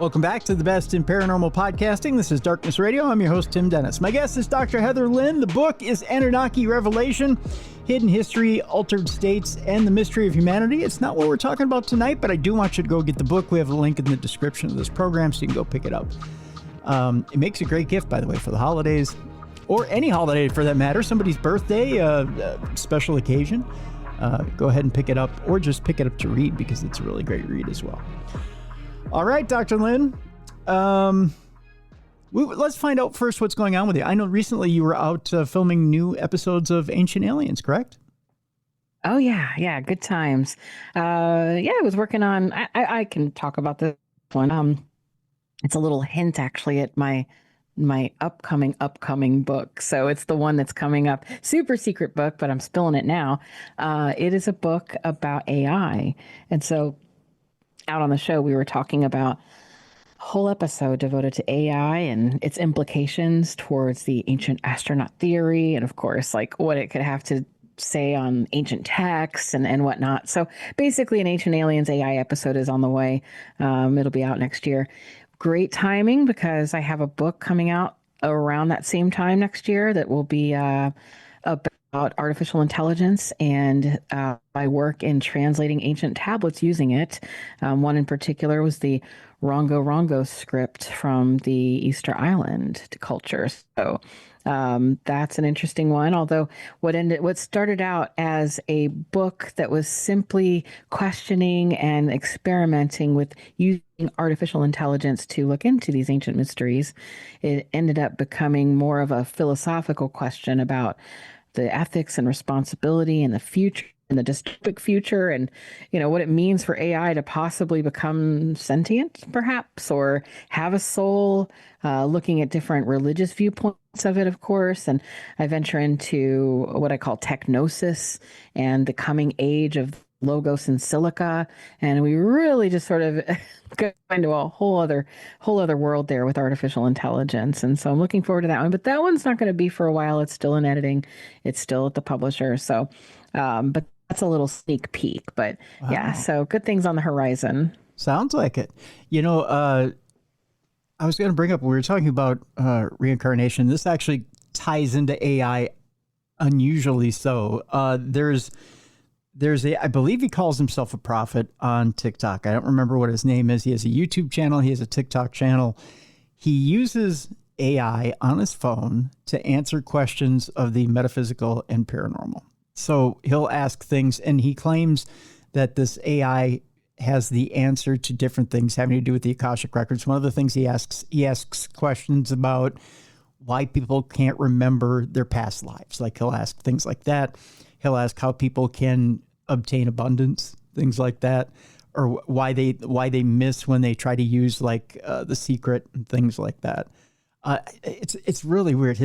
Welcome back to the Best in Paranormal Podcasting. This is Darkness Radio. I'm your host, Tim Dennis. My guest is Dr. Heather Lynn. The book is Anunnaki Revelation, Hidden History, Altered States, and the Mystery of Humanity. It's not what we're talking about tonight, but I do want you to go get the book. We have a link in the description of this program, so you can go pick it up. It makes a great gift, by the way, for the holidays, or any holiday for that matter, somebody's birthday, special occasion. Go ahead and pick it up, or just pick it up to read, because it's a really great read as well. All right, Dr. Lynn. Let's find out first what's going on with you. I know recently you were out filming new episodes of Ancient Aliens, correct? Oh, yeah. Good times. I was working on, I can talk about this one. It's a little hint actually at my upcoming book. So it's the one that's coming up. Super secret book, but I'm spilling it now. It is a book about AI. And so out on the show, we were talking about a whole episode devoted to AI and its implications towards the ancient astronaut theory. And of course, like what it could have to say on ancient texts and whatnot. So basically an Ancient Aliens AI episode is on the way. It'll be out next year. Great timing, because I have a book coming out around that same time next year that will be about artificial intelligence and my work in translating ancient tablets using it. One in particular was the Rongo script from the Easter Island culture. So that's an interesting one. Although what started out as a book that was simply questioning and experimenting with using artificial intelligence to look into these ancient mysteries, it ended up becoming more of a philosophical question about the ethics and responsibility and the future and the dystopic future, and what it means for AI to possibly become sentient, perhaps, or have a soul. Looking at different religious viewpoints of it, of course, and I venture into what I call technosis and the coming age of logos in silica, and we really just sort of go into a whole other world there with artificial intelligence. And so I'm looking forward to that one. But that one's not going to be for a while. It's still in editing. It's still at the publisher. So, but that's a little sneak peek. But yeah, Wow. so good things on the horizon. Sounds like it. You know, I was going to bring up, we were talking about reincarnation. This actually ties into AI unusually so. There's I believe he calls himself a prophet on TikTok. I don't remember what his name is. He has a YouTube channel. He has a TikTok channel. He uses AI on his phone to answer questions of the metaphysical and paranormal. So he'll ask things, and he claims that this AI has the answer to different things having to do with the Akashic records. One of the things he asks questions about why people can't remember their past lives. Like, he'll ask things like that. He'll ask how people can obtain abundance, things like that, or why they miss when they try to use like the secret and things like that. It's really weird.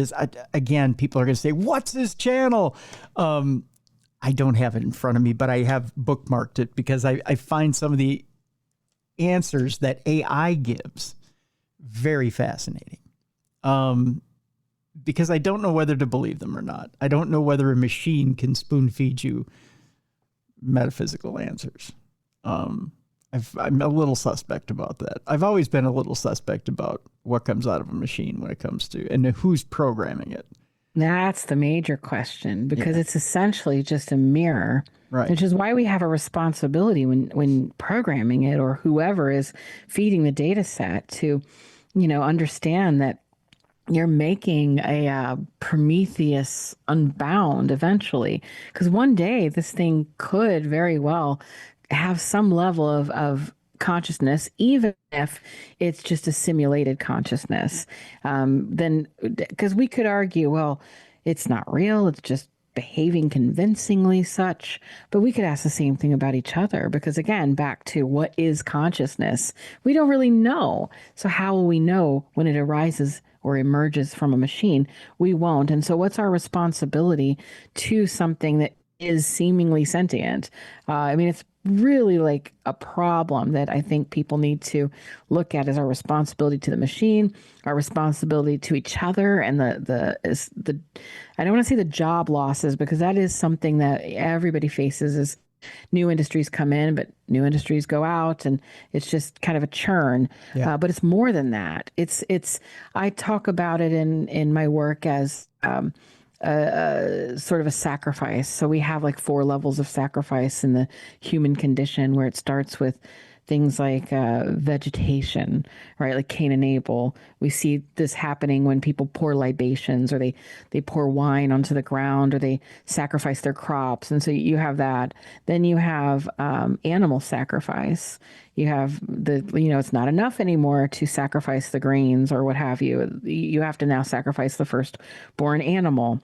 Again, people are going to say, "What's his channel?" I don't have it in front of me, but I have bookmarked it because I find some of the answers that AI gives very fascinating. Because I don't know whether to believe them or not. I don't know whether a machine can spoon feed you metaphysical answers. I'm a little suspect about that. I've always been a little suspect about what comes out of a machine when it comes to, and who's programming it. That's the major question, because it's essentially just a mirror, Right. which is why we have a responsibility when programming it, or whoever is feeding the data set, to, understand that you're making a Prometheus unbound eventually, because one day this thing could very well have some level of consciousness, even if it's just a simulated consciousness. Then, because we could argue, well, it's not real, it's just behaving convincingly such. But we could ask the same thing about each other, because again, back to what is consciousness? We don't really know. So how will we know when it arises or emerges from a machine? We won't. And so what's our responsibility to something that is seemingly sentient? It's really like a problem that I think people need to look at, as our responsibility to the machine, our responsibility to each other, and the I don't want to say the job losses, because that is something that everybody faces as new industries come in, but new industries go out, and it's just kind of a churn. Yeah. But it's more than that. It's I talk about it in my work as sort of a sacrifice. So we have like 4 levels of sacrifice in the human condition, where it starts with things like vegetation, right? Like Cain and Abel. We see this happening when people pour libations, or they pour wine onto the ground, or they sacrifice their crops. And so you have that. Then you have animal sacrifice. You have it's not enough anymore to sacrifice the grains or what have you. You have to now sacrifice the firstborn animal.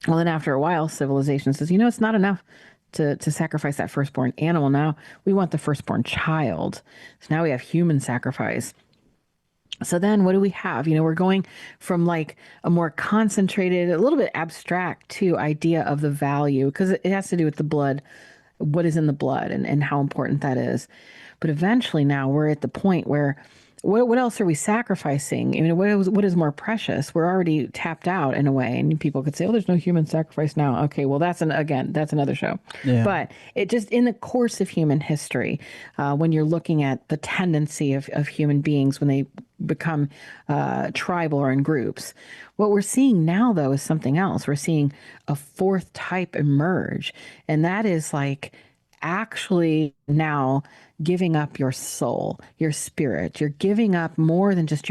Well, then after a while, civilization says, it's not enough to sacrifice that firstborn animal. Now we want the firstborn child. So now we have human sacrifice. So then what do we have? We're going from like a more concentrated, a little bit abstract, to idea of the value, because it has to do with the blood, what is in the blood, and how important that is. But eventually now we're at the point where, what else are we sacrificing? What is more precious? We're already tapped out in a way, and people could say, "Oh, there's no human sacrifice now." Okay, well, that's another show. Yeah. But it just, in the course of human history, when you're looking at the tendency of human beings when they become tribal or in groups, what we're seeing now, though, is something else. We're seeing a 4th type emerge, and that is like actually now giving up your soul, your spirit. You're giving up more than just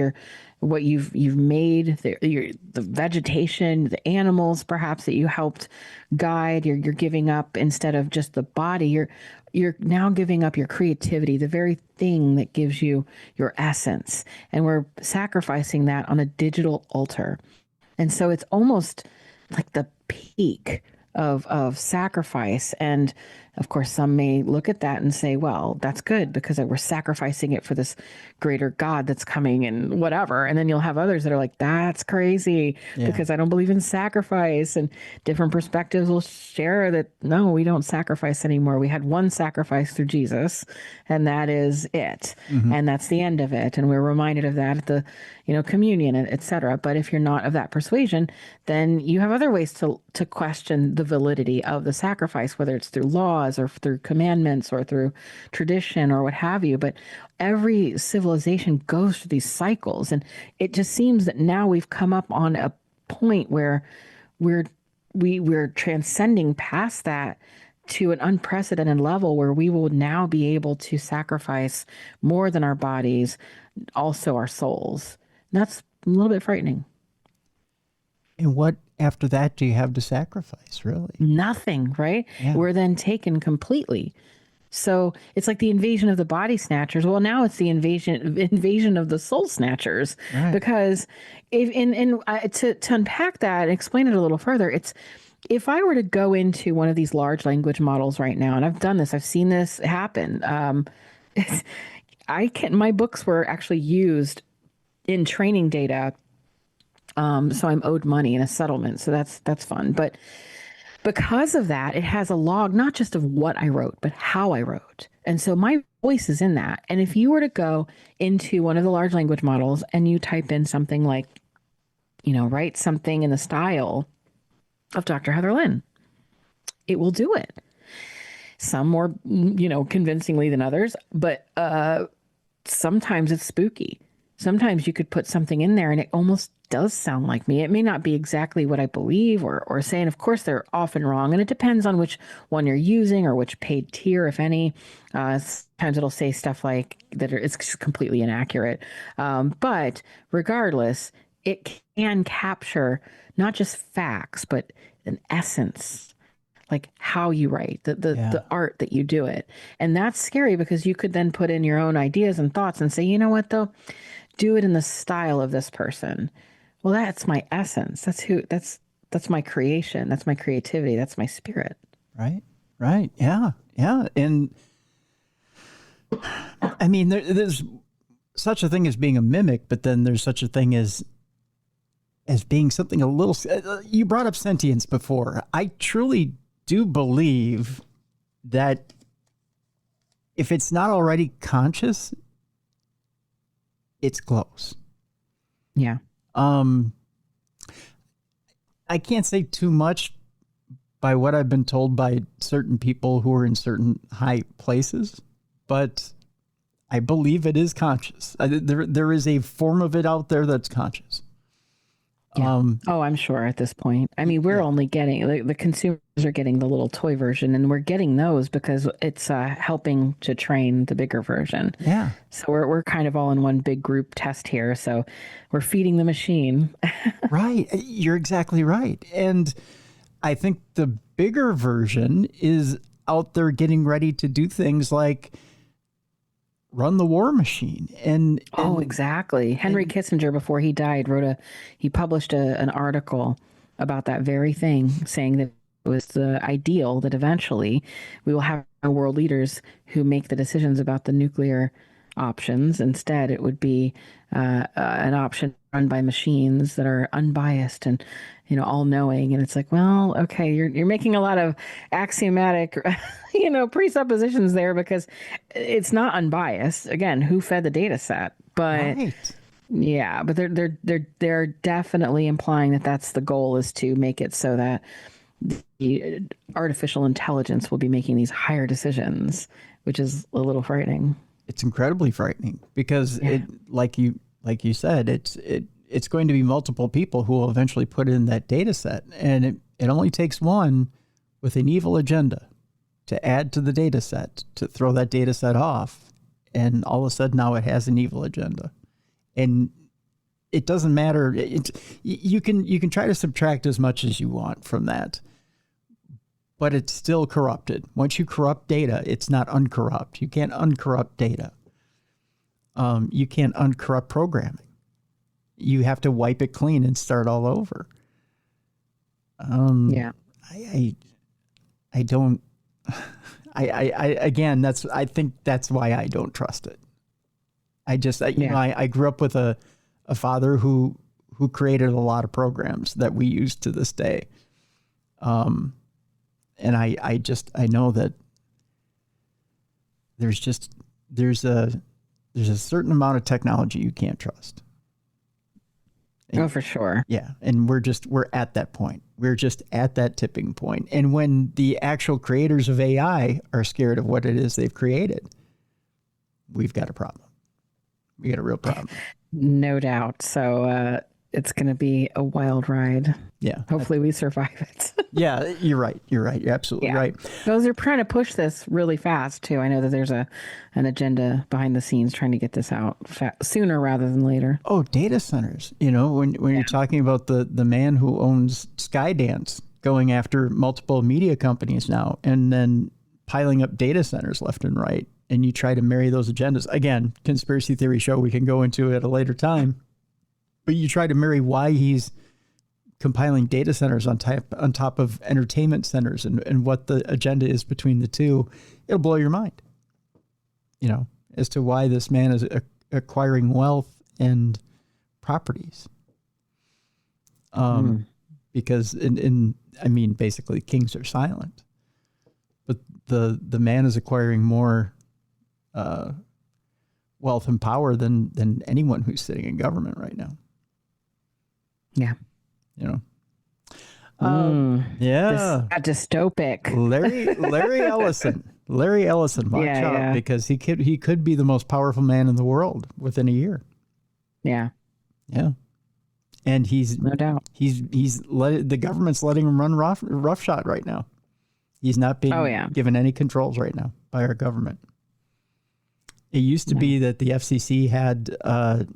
what you've made, the vegetation, the animals perhaps that you helped guide. You're giving up, instead of just the body, you're now giving up your creativity, the very thing that gives you your essence. And we're sacrificing that on a digital altar. And so it's almost like the peak of sacrifice. And Of course, some may look at that and say, well, that's good because we're sacrificing it for this greater God that's coming and whatever. And then you'll have others that are like, that's crazy because I don't believe in sacrifice. And different perspectives will share that, no, we don't sacrifice anymore. We had one sacrifice through Jesus, and that is it. And that's the end of it. And we're reminded of that at the, communion, et cetera. But if you're not of that persuasion, then you have other ways to question the validity of the sacrifice, whether it's through laws or through commandments or through tradition or what have you. But every civilization goes through these cycles. And it just seems that now we've come up on a point where we're transcending past that to an unprecedented level where we will now be able to sacrifice more than our bodies, also our souls. And that's a little bit frightening. And what after that do you have to sacrifice, really? Nothing, right? Yeah. We're then taken completely. So it's like the invasion of the body snatchers. Well, now it's the invasion of the soul snatchers, Right. because to unpack that and explain it a little further, it's if I were to go into one of these large language models right now, and I've done this, I've seen this happen. My books were actually used in training data. So I'm owed money in a settlement. So that's fun. But because of that, it has a log, not just of what I wrote, but how I wrote. And so my voice is in that. And if you were to go into one of the large language models and you type in something like, write something in the style of Dr. Heather Lynn, it will do it. Some more, convincingly than others, but sometimes it's spooky. Sometimes you could put something in there and it almost does sound like me. It may not be exactly what I believe or say, and of course they're often wrong, and it depends on which one you're using or which paid tier, if any. Sometimes it'll say stuff like that it's just completely inaccurate. But regardless, it can capture not just facts, but an essence, like how you write, the art that you do it. And that's scary because you could then put in your own ideas and thoughts and say, you know what, though, do it in the style of this person. Well, that's my essence. That's my creation. That's my creativity. That's my spirit. Right. Yeah. And I mean, there's such a thing as being a mimic, but then there's such a thing as being something a little, you brought up sentience before. I truly do believe that if it's not already conscious, it's close. Yeah. I can't say too much by what I've been told by certain people who are in certain high places, but I believe it is conscious. There is a form of it out there that's conscious. Yeah. I'm sure at this point. I mean, we're only getting, the consumers are getting the little toy version, and we're getting those because it's helping to train the bigger version. Yeah. So we're kind of all in one big group test here. So we're feeding the machine. Right. You're exactly right. And I think the bigger version is out there getting ready to do things like run the war machine. And exactly. Henry Kissinger, before he died, he published an article about that very thing, saying that it was the ideal that eventually we will have world leaders who make the decisions about the nuclear options. Instead, it would be an option run by machines that are unbiased and all-knowing. And it's like, well, okay, you're making a lot of axiomatic presuppositions there, because it's not unbiased. Again, who fed the data set? But right. Yeah, but they're definitely implying that that's the goal, is to make it so that the artificial intelligence will be making these higher decisions, which is a little frightening. It's incredibly frightening because it, like you said, it's going to be multiple people who will eventually put in that data set. And it only takes one with an evil agenda to add to the data set, to throw that data set off. And all of a sudden now it has an evil agenda. And it doesn't matter. You can try to subtract as much as you want from that, but it's still corrupted. Once you corrupt data, it's not uncorrupt. You can't uncorrupt data. You can't uncorrupt programming. You have to wipe it clean and start all over. I don't Again, I think that's why I don't trust it. I grew up with a father who created a lot of programs that we use to this day. And I know that there's a certain amount of technology you can't trust. Oh, for sure. Yeah. And we're at that point. We're just at that tipping point. And when the actual creators of AI are scared of what it is they've created, we've got a problem. We got a real problem. No doubt. So it's going to be a wild ride. Yeah. Hopefully we survive it. Yeah, you're right. You're absolutely right. Because they're trying to push this really fast too. I know that there's an agenda behind the scenes trying to get this out sooner rather than later. Oh, data centers. When you're talking about the man who owns Skydance going after multiple media companies now and then piling up data centers left and right, and you try to marry those agendas. Again, conspiracy theory show we can go into at a later time. But you try to marry why he's compiling data centers on top of entertainment centers and what the agenda is between the two, it'll blow your mind, as to why this man is acquiring wealth and properties. Because basically kings are silent, but the man is acquiring more wealth and power than anyone who's sitting in government right now. Yeah. Yeah. Dystopic. Larry Ellison, watch out, because he could be the most powerful man in the world within a year. Yeah. Yeah. And he's no doubt. The government's letting him run roughshod right now. He's not being given any controls right now by our government. It used to be that the FCC had a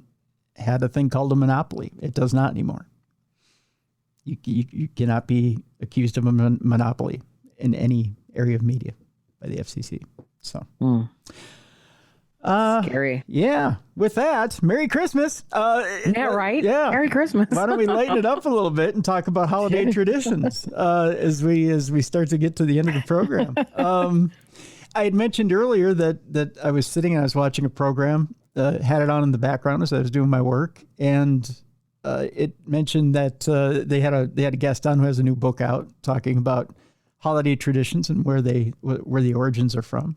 thing called a monopoly. It does not anymore. You cannot be accused of a monopoly in any area of media by the FCC. So, scary. Yeah. With that, Merry Christmas. Right. Yeah. Merry Christmas. Why don't we lighten it up a little bit and talk about holiday traditions as we start to get to the end of the program. I had mentioned earlier that I was sitting and I was watching a program, had it on in the background as I was doing my work, and it mentioned that they had a guest on who has a new book out talking about holiday traditions and where the origins are from.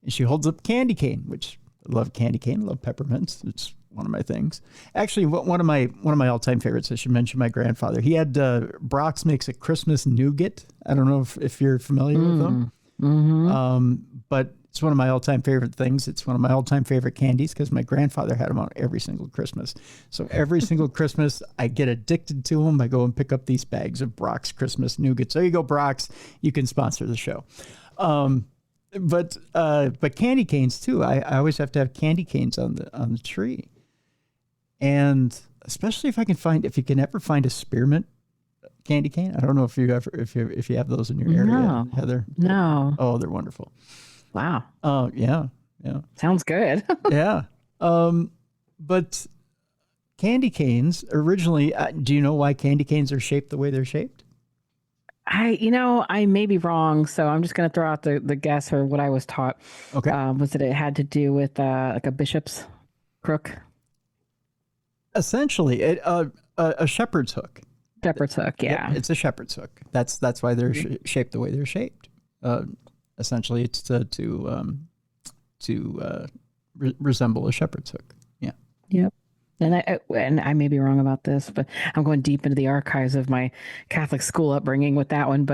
And she holds up candy cane, which I love candy cane, I love peppermints. It's one of my things. Actually, one of my all-time favorites. I should mention my grandfather. He had Brock's makes a Christmas nougat. I don't know if you're familiar with them. Mm-hmm. But it's one of my all-time favorite things. It's one of my all-time favorite candies because my grandfather had them out every single Christmas. So every single Christmas, I get addicted to them. I go and pick up these bags of Brock's Christmas nougats. There you go, Brock's. You can sponsor the show. But candy canes too. I always have to have candy canes on the tree, and especially if you can ever find a spearmint candy cane. I don't know if you have those in your area, Heather. No. Oh, they're wonderful. Wow. Oh, yeah. Sounds good. Yeah. But candy canes originally, do you know why candy canes are shaped the way they're shaped? I may be wrong, so I'm just going to throw out the guess or what I was taught. Okay. Was that it had to do with like a bishop's crook? Essentially, a shepherd's hook. Shepherd's hook, yeah. It's a shepherd's hook. That's why they're shaped the way they're shaped. Essentially, it's to resemble a shepherd's hook. Yeah. Yep. And I may be wrong about this, but I'm going deep into the archives of my Catholic school upbringing with that one.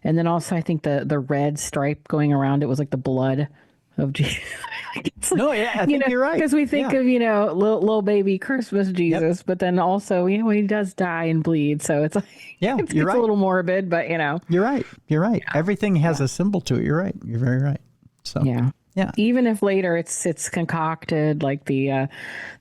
And then also I think the red stripe going around it was like the blood of Jesus. I think you're right. Because we think of little baby Christmas Jesus, but then also when he does die and bleed, so it's like it's right. a little morbid, but you're right. Yeah. Everything has a symbol to it. You're right. You're very right. So yeah. Yeah. Even if later it's concocted, like the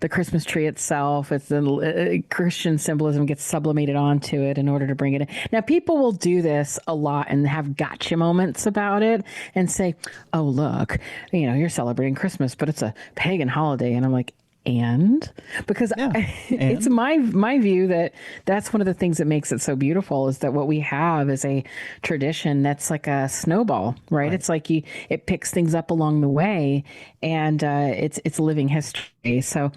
Christmas tree itself, it's the Christian symbolism gets sublimated onto it in order to bring it in. Now, people will do this a lot and have gotcha moments about it and say, "Oh, look, you're celebrating Christmas, but it's a pagan holiday." And I'm like, and because Yeah. it's And my view that that's one of the things that makes it so beautiful is that what we have is a tradition that's like a snowball, right? right. It's like it picks things up along the way, and it's living history. So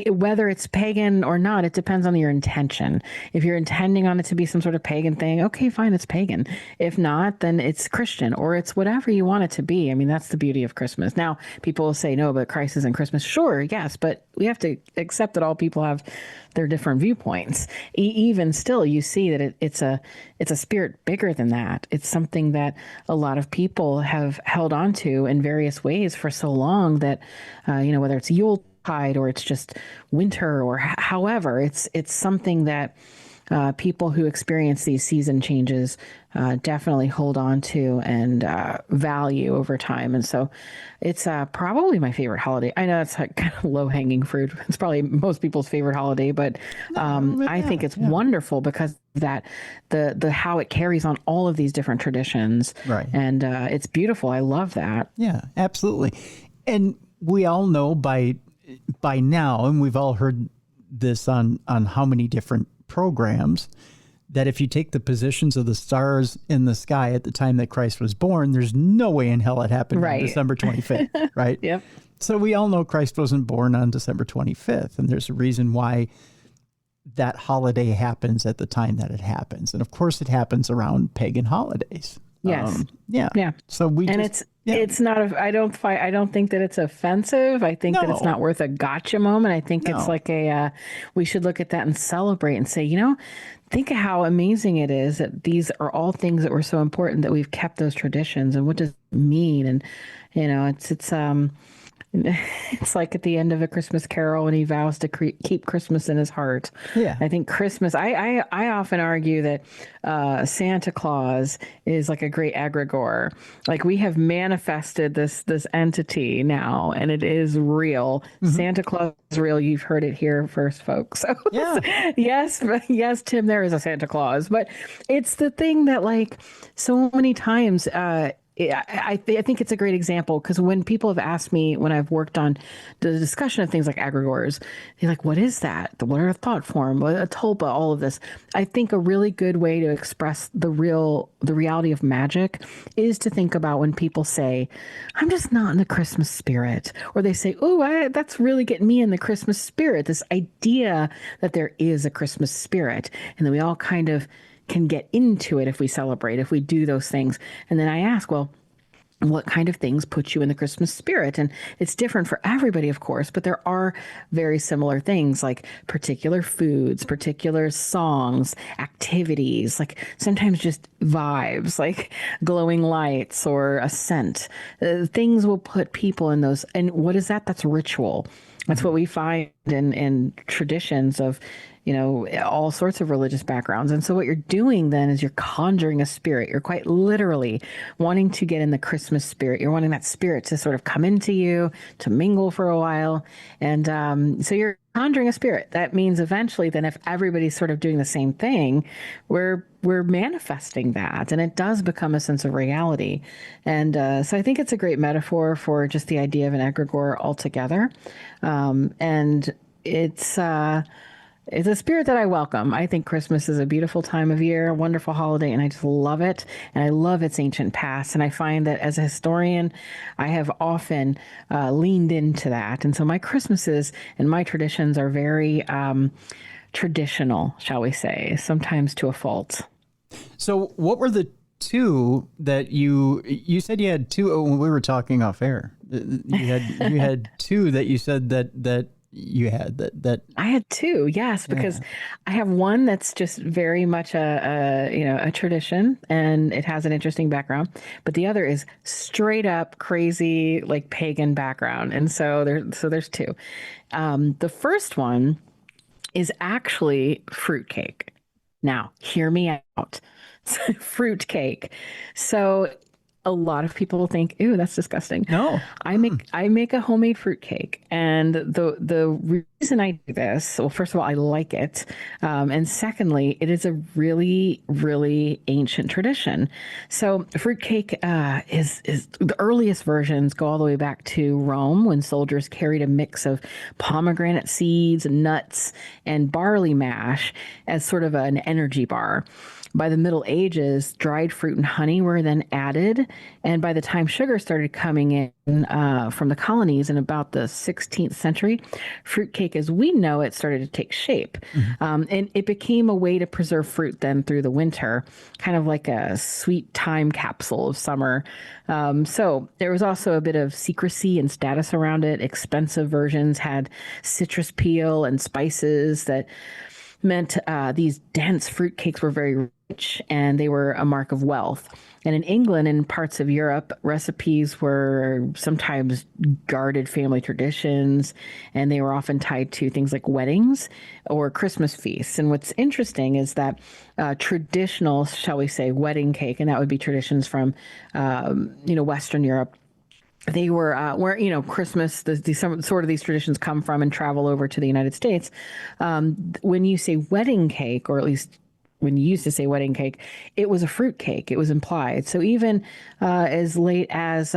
whether it's pagan or not, it depends on your intention. If you're intending on it to be some sort of pagan thing, okay, fine, it's pagan. If not, then it's Christian or it's whatever you want it to be. I mean, that's the beauty of Christmas. Now, people will say, no, but Christ isn't Christmas. Sure, yes, but we have to accept that all people have their different viewpoints. Even still, you see that it's a spirit bigger than that. It's something that a lot of people have held on to in various ways for so long that, whether it's Yule tide or it's just winter or however, it's something that people who experience these season changes definitely hold on to and value over time. And so it's probably my favorite holiday. I know it's like kind of low hanging fruit. It's probably most people's favorite holiday, but I think it's wonderful because that the how it carries on all of these different traditions. Right. And it's beautiful. I love that. Yeah, absolutely. And we all know by now, and we've all heard this on how many different programs, that if you take the positions of the stars in the sky at the time that Christ was born, there's no way in hell it happened on December 25th, right? Yep. So we all know Christ wasn't born on December 25th, and there's a reason why that holiday happens at the time that it happens. And of course it happens around pagan holidays. Yes. Yeah. So it's not I don't think that it's offensive. I think that it's not worth a gotcha moment. I think it's like we should look at that and celebrate and say, think of how amazing it is that these are all things that were so important that we've kept those traditions, and what does it mean? And it's like at the end of A Christmas Carol when he vows to keep Christmas in his heart. Yeah. I think Christmas, I often argue that Santa Claus is like a great egregore. Like we have manifested this entity now, and it is real. Mm-hmm. Santa Claus is real. You've heard it here first, folks. So yeah. yes, Tim, there is a Santa Claus. But it's the thing that like so many times I think it's a great example because when people have asked me when I've worked on the discussion of things like egregores, they're like, what is that? What are a thought form? What a tulpa? All of this. I think a really good way to express the reality of magic is to think about when people say, I'm just not in the Christmas spirit. Or they say, oh, that's really getting me in the Christmas spirit. This idea that there is a Christmas spirit. And then we all kind of can get into it if we celebrate, if we do those things. And then I ask, well, what kind of things put you in the Christmas spirit? And it's different for everybody, of course, but there are very similar things like particular foods, particular songs, activities, like sometimes just vibes, like glowing lights or a scent. Things will put people in those. And what is that? That's ritual. That's what we find in traditions of, all sorts of religious backgrounds. And so what you're doing then is you're conjuring a spirit. You're quite literally wanting to get in the Christmas spirit. You're wanting that spirit to sort of come into you, to mingle for a while. And so you're conjuring a spirit. That means eventually then if everybody's sort of doing the same thing, we're manifesting that. And it does become a sense of reality. And so I think it's a great metaphor for just the idea of an egregore altogether. And it's a spirit that I welcome. I think Christmas is a beautiful time of year, a wonderful holiday, and I just love it. And I love its ancient past. And I find that as a historian, I have often leaned into that. And so my Christmases and my traditions are very traditional, shall we say, sometimes to a fault. So what were the two that you said you had two when we were talking off air? You had two that you said that you had that I had two, yes, because I have one that's just very much a tradition and it has an interesting background, but the other is straight up crazy like pagan background, and so there's two. The first one is actually fruitcake. Now, hear me out. Fruitcake. So a lot of people think, "Ew, that's disgusting." No. I make a homemade fruit cake, and the reason I do this, well, first of all, I like it, and secondly, it is a really really ancient tradition. So fruit cake is the earliest versions go all the way back to Rome when soldiers carried a mix of pomegranate seeds, nuts, and barley mash as sort of an energy bar. By the Middle Ages, dried fruit and honey were then added. And by the time sugar started coming in from the colonies in about the 16th century, fruitcake as we know it started to take shape. And it became a way to preserve fruit then through the winter, kind of like a sweet time capsule of summer. So there was also a bit of secrecy and status around it. Expensive versions had citrus peel and spices that meant these dense fruitcakes were very rich and they were a mark of wealth. And in England and parts of Europe, recipes were sometimes guarded family traditions, and they were often tied to things like weddings or Christmas feasts. And what's interesting is that traditional, shall we say, wedding cake, and that would be traditions from, Western Europe, they were where Christmas, some sort of these traditions come from and travel over to the United States. When you say wedding cake, or at least when you used to say wedding cake, it was a fruit cake. It was implied. So even as late as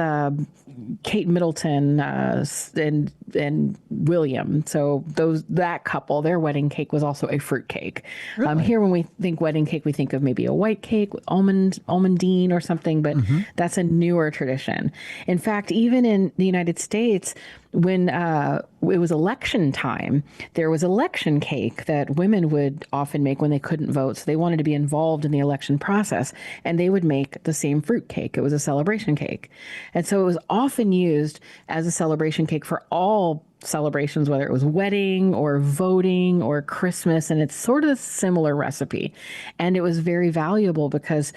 Kate Middleton and William, so that couple, their wedding cake was also a fruit cake. Really? Here, when we think wedding cake, we think of maybe a white cake with almondine or something, but that's a newer tradition. In fact, even in the United States, when it was election time, there was election cake that women would often make when they couldn't vote. So they wanted to be involved in the election process, and they would make the same fruit cake. It was a celebration cake. And so it was often used as a celebration cake for all celebrations, whether it was wedding or voting or Christmas. And it's sort of a similar recipe. And it was very valuable because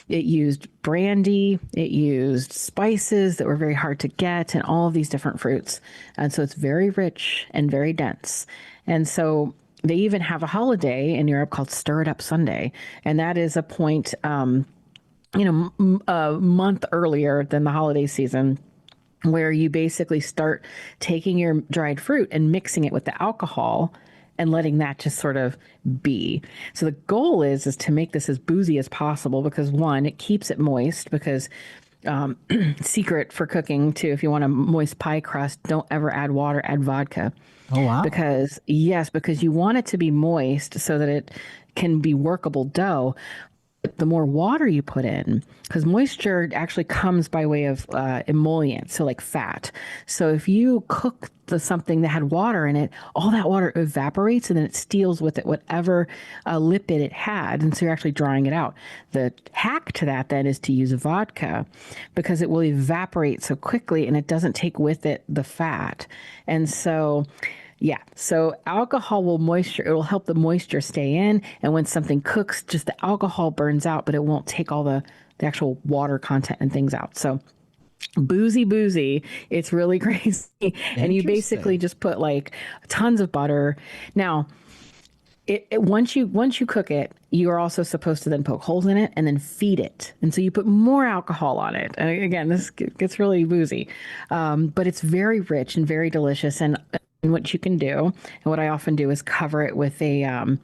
it used brandy, it used spices that were very hard to get, and all of these different fruits. And so it's very rich and very dense. And so they even have a holiday in Europe called Stir It Up Sunday. And that is a point, a month earlier than the holiday season, where you basically start taking your dried fruit and mixing it with the alcohol and letting that just sort of be. So the goal is to make this as boozy as possible because, one, it keeps it moist because secret for cooking too, if you want a moist pie crust, don't ever add water, add vodka. Oh, wow. Because you want it to be moist so that it can be workable dough. The more water you put in, because moisture actually comes by way of emollient, so like fat. So if you cook something that had water in it, all that water evaporates and then it steals with it whatever lipid it had. And so you're actually drying it out. The hack to that then is to use vodka because it will evaporate so quickly and it doesn't take with it the fat. And so so alcohol it will help the moisture stay in. And when something cooks, just the alcohol burns out, but it won't take all the actual water content and things out. So boozy, it's really crazy. And you basically just put like tons of butter. Now, once you cook it, you are also supposed to then poke holes in it and then feed it. And so you put more alcohol on it. And again, this gets really boozy, but it's very rich and very delicious. And what you can do, and what I often do, is cover it with a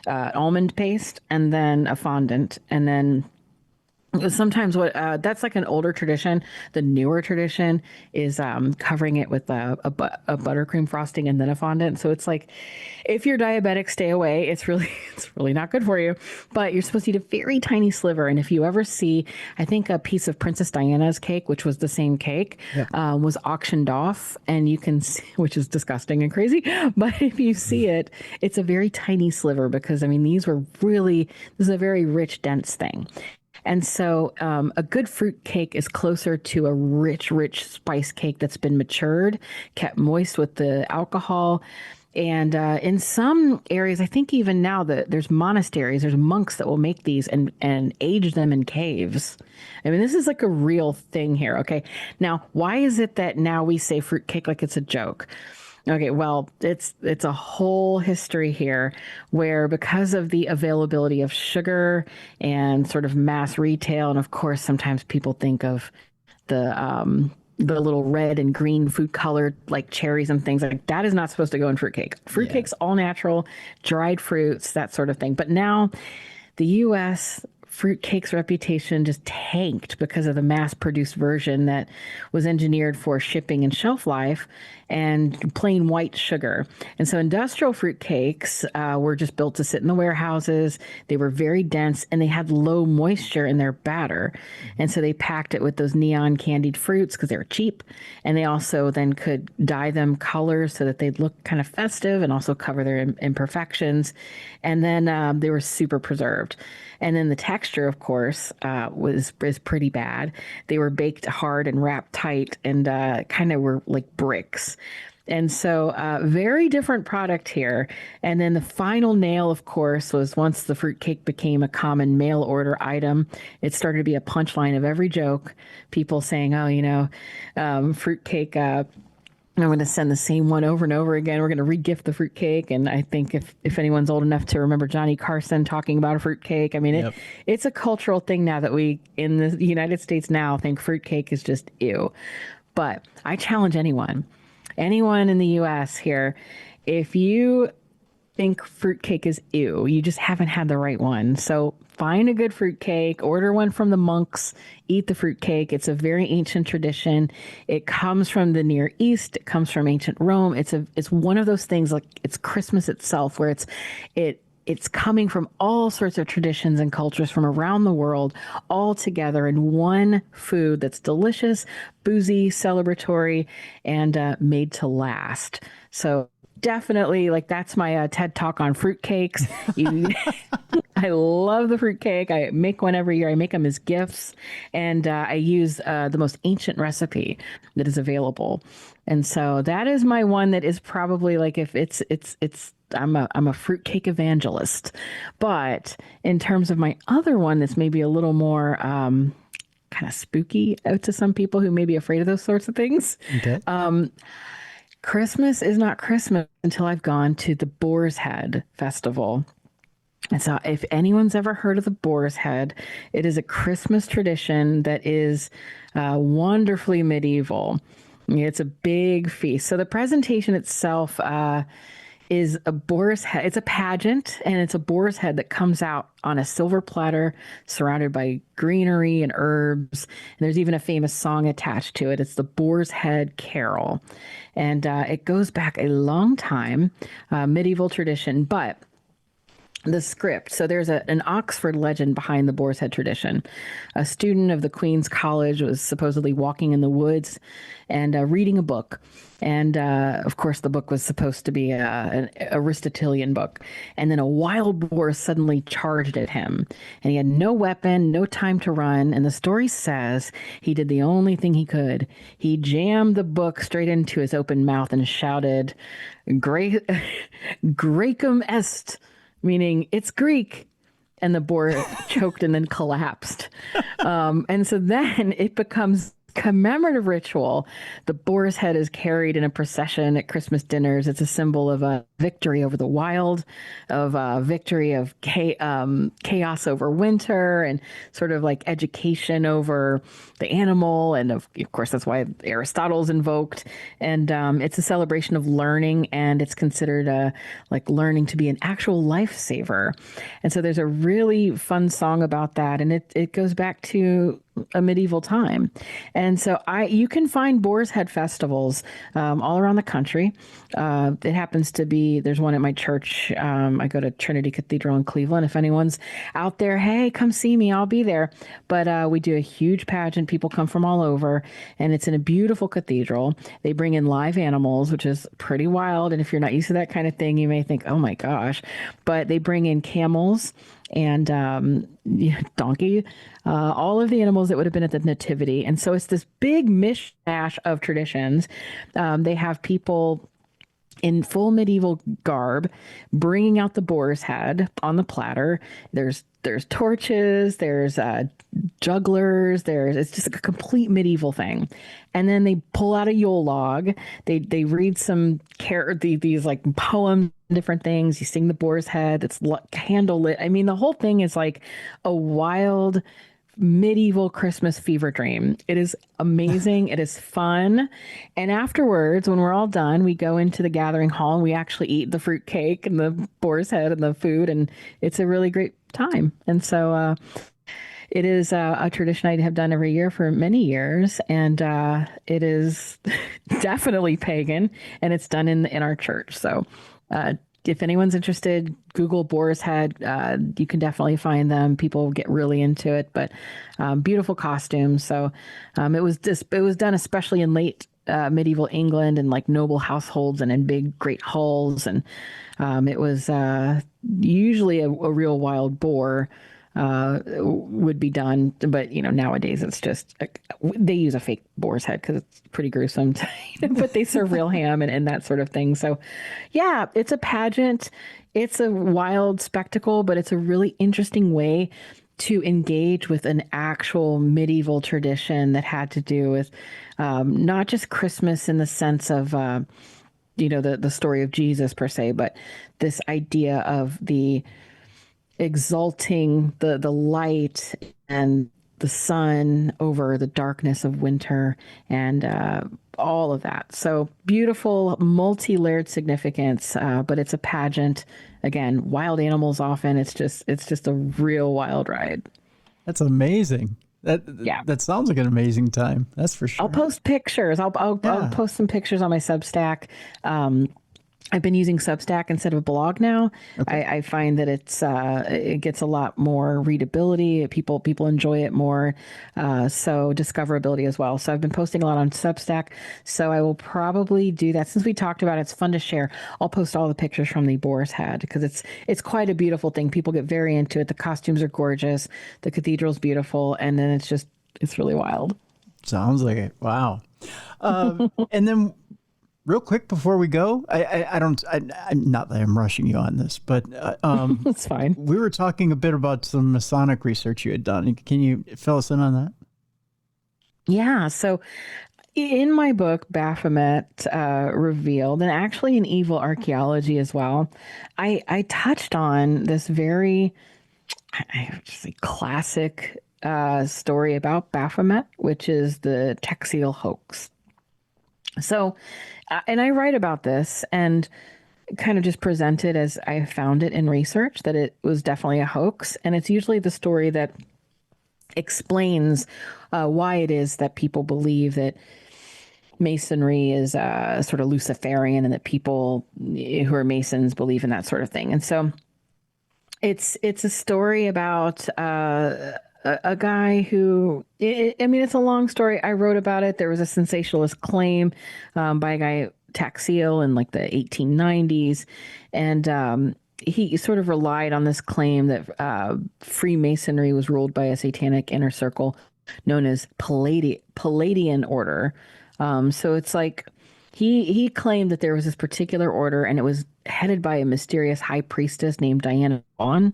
almond paste and then a fondant, and then sometimes that's like an older tradition. The newer tradition is covering it with a buttercream frosting and then a fondant. So it's like, if you're diabetic, stay away. It's really not good for you. But you're supposed to eat a very tiny sliver. And if you ever see, I think a piece of Princess Diana's cake, which was the same cake, was auctioned off, and you can see, which is disgusting and crazy. But if you see it, it's a very tiny sliver because this is a very rich, dense thing. And so a good fruit cake is closer to a rich, rich spice cake that's been matured, kept moist with the alcohol. And in some areas, I think even now there's monasteries, there's monks that will make these and age them in caves. I mean, this is like a real thing here. Okay. Now, why is it that now we say fruit cake like it's a joke? Okay, well, it's a whole history here where because of the availability of sugar and sort of mass retail, and of course sometimes people think of the little red and green food colored like cherries and things like that is not supposed to go in fruitcake. Yeah. Fruitcake's all natural, dried fruits, that sort of thing. But now the US fruitcake's reputation just tanked because of the mass produced version that was engineered for shipping and shelf life and plain white sugar. And so industrial fruitcakes were just built to sit in the warehouses. They were very dense and they had low moisture in their batter. And so they packed it with those neon candied fruits because they were cheap. And they also then could dye them colors so that they'd look kind of festive and also cover their imperfections. And then they were super preserved. And then the texture, of course, was pretty bad. They were baked hard and wrapped tight and kind of were like bricks. And so very different product here. And then the final nail, of course, was once the fruitcake became a common mail order item, it started to be a punchline of every joke. People saying, oh, fruitcake, I'm going to send the same one over and over again. We're going to regift the fruitcake. And I think if anyone's old enough to remember Johnny Carson talking about a fruitcake, I mean, Yep. it's a cultural thing now that we in the United States now think fruitcake is just ew. But I challenge anyone in the US here, if you think fruitcake is ew, you just haven't had the right one. So find a good fruitcake, order one from the monks, eat the fruitcake. It's a very ancient tradition. It comes from the Near East. It comes from ancient Rome. It's one of those things like it's Christmas itself, where it's coming from all sorts of traditions and cultures from around the world, all together in one food that's delicious, boozy, celebratory, and made to last. So definitely, like that's my TED talk on fruitcakes. I love the fruitcake. I make one every year. I make them as gifts, and I use the most ancient recipe that is available. And so that is my one that is probably like if it's I'm a fruitcake evangelist. But in terms of my other one that's maybe a little more kind of spooky out to some people who may be afraid of those sorts of things. Okay. Christmas is not Christmas until I've gone to the Boar's Head Festival. And so if anyone's ever heard of the Boar's Head, it is a Christmas tradition that is wonderfully medieval. It's a big feast. So the presentation itself is a boar's head. It's a pageant, and it's a boar's head that comes out on a silver platter surrounded by greenery and herbs. And there's even a famous song attached to it. It's the Boar's Head Carol. And it goes back a long time, medieval tradition, but the script. So there's an Oxford legend behind the Boar's Head tradition. A student of the Queen's College was supposedly walking in the woods and reading a book. And of course, the book was supposed to be an Aristotelian book. And then a wild boar suddenly charged at him. And he had no weapon, no time to run. And the story says he did the only thing he could. He jammed the book straight into his open mouth and shouted, Gracum est, meaning it's Greek. And the boar choked and then collapsed. And so then it becomes commemorative ritual. The boar's head is carried in a procession at Christmas dinners. It's a symbol of a victory over the wild, of a victory of chaos over winter, and sort of like education over the animal. And of course, that's why Aristotle's invoked. And it's a celebration of learning, and it's considered like learning to be an actual lifesaver. And so there's a really fun song about that, and it goes back to a medieval time. And so you can find Boar's Head festivals all around the country. It happens to be, there's one at my church. I go to Trinity Cathedral in Cleveland. If anyone's out there, hey, come see me, I'll be there. But we do a huge pageant. People come from all over, and it's in a beautiful cathedral. They bring in live animals, which is pretty wild. And if you're not used to that kind of thing, you may think, oh my gosh. But they bring in camels and donkey, all of the animals that would have been at the nativity. And so it's this big mishmash of traditions. They have people in full medieval garb, bringing out the boar's head on the platter. There's torches, there's jugglers, it's just a complete medieval thing. And then they pull out a Yule log. They read these like poems, different things. You sing the boar's head. It's candlelit. I mean, the whole thing is like a wild medieval Christmas fever dream. It is amazing. It is fun. And afterwards, when we're all done, we go into the gathering hall and we actually eat the fruit cake and the boar's head and the food. And it's a really great time. And so it is a tradition I have done every year for many years. And it is definitely pagan, and it's done in our church. So if anyone's interested, Google Boar's Head. You can definitely find them. People get really into it, but beautiful costumes. So it was done especially in late medieval England and like noble households and in big great halls. And it was usually a real wild boar would be done, but nowadays it's just they use a fake boar's head because it's pretty gruesome, but they serve real ham and that sort of thing. So yeah, it's a pageant, it's a wild spectacle, but it's a really interesting way to engage with an actual medieval tradition that had to do with not just Christmas in the sense of the story of Jesus per se, but this idea of the exalting the light and the sun over the darkness of winter and all of that. So beautiful, multi-layered significance, but it's a pageant. Again, wild animals often. It's just a real wild ride. That's amazing. That sounds like an amazing time. That's for sure. I'll post pictures. I'll post some pictures on my Substack. I've been using Substack instead of a blog now. Okay. I find that it gets a lot more readability. People enjoy it more. So discoverability as well. So I've been posting a lot on Substack. So I will probably do that. Since we talked about it, it's fun to share. I'll post all the pictures from the boar's head because it's quite a beautiful thing. People get very into it. The costumes are gorgeous. The cathedral's beautiful. And then it's really wild. Sounds like it. Wow. And then real quick before we go, I'm not that I'm rushing you on this, but it's fine. We were talking a bit about some Masonic research you had done. Can you fill us in on that? Yeah. So in my book, Baphomet Revealed, and actually in Evil Archaeology as well, I touched on this very classic story about Baphomet, which is the Texiel hoax. So, and I write about this and kind of just present it as I found it in research, that it was definitely a hoax. And it's usually the story that explains why it is that people believe that Masonry is sort of Luciferian and that people who are Masons believe in that sort of thing. And so it's a story about a guy who, it's a long story. I wrote about it. There was a sensationalist claim by a guy, Texiel, in like the 1890s. And he sort of relied on this claim that Freemasonry was ruled by a satanic inner circle known as Palladian order. So it's like he claimed that there was this particular order and it was headed by a mysterious high priestess named Diana Vaughn.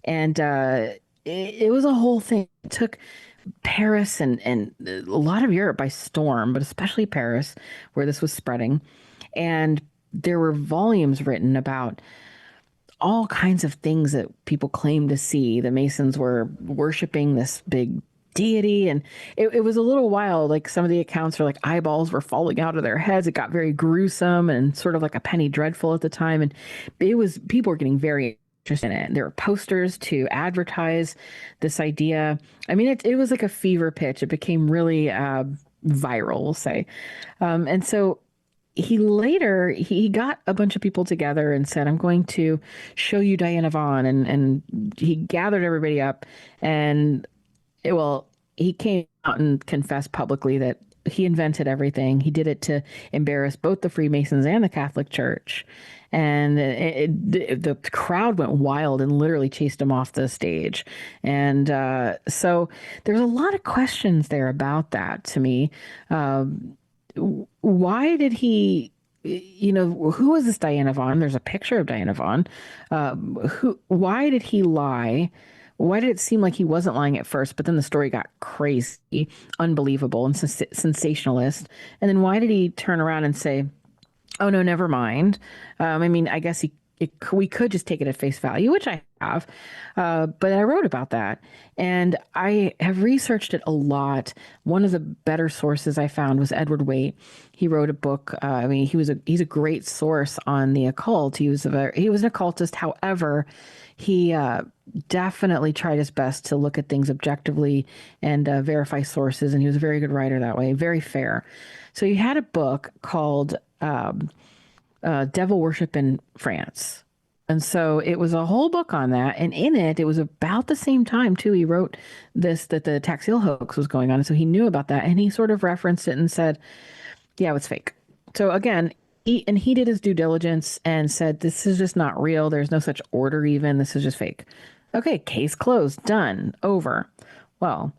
And it was a whole thing. It took Paris and a lot of Europe by storm, but especially Paris, where this was spreading. And there were volumes written about all kinds of things that people claimed to see. The Masons were worshiping this big deity, and it was a little wild. Like some of the accounts are like eyeballs were falling out of their heads. It got very gruesome and sort of like a penny dreadful at the time. And people were getting very interested in it. There were posters to advertise this idea. I mean, it was like a fever pitch. It became really viral, we'll say. And so he got a bunch of people together and said, I'm going to show you Diana Vaughn. And he gathered everybody up and he came out and confessed publicly that he invented everything. He did it to embarrass both the Freemasons and the Catholic Church. And the crowd went wild and literally chased him off the stage. And so there's a lot of questions there about that to me. Why did he who is this Diana Vaughn? There's a picture of Diana Vaughn. Why did he lie? Why did it seem like he wasn't lying at first, but then the story got crazy, unbelievable, and sensationalist? And then why did he turn around and say, "Oh no, never mind"? I mean, I guess we could just take it at face value, which I have, but I wrote about that, and I have researched it a lot. One of the better sources I found was Edward Waite. He wrote a book. I mean, he's a great source on the occult. He was an occultist. However, he definitely tried his best to look at things objectively and verify sources, and he was a very good writer that way, very fair. So he had a book called Devil Worship in France. And so it was a whole book on that. And in it, it was about the same time, too. He wrote this, that the Taxiel hoax was going on. And so he knew about that. And he sort of referenced it and said, yeah, it's fake. So again, he did his due diligence and said, this is just not real. There's no such order even. This is just fake. Okay, case closed, done, over. Well,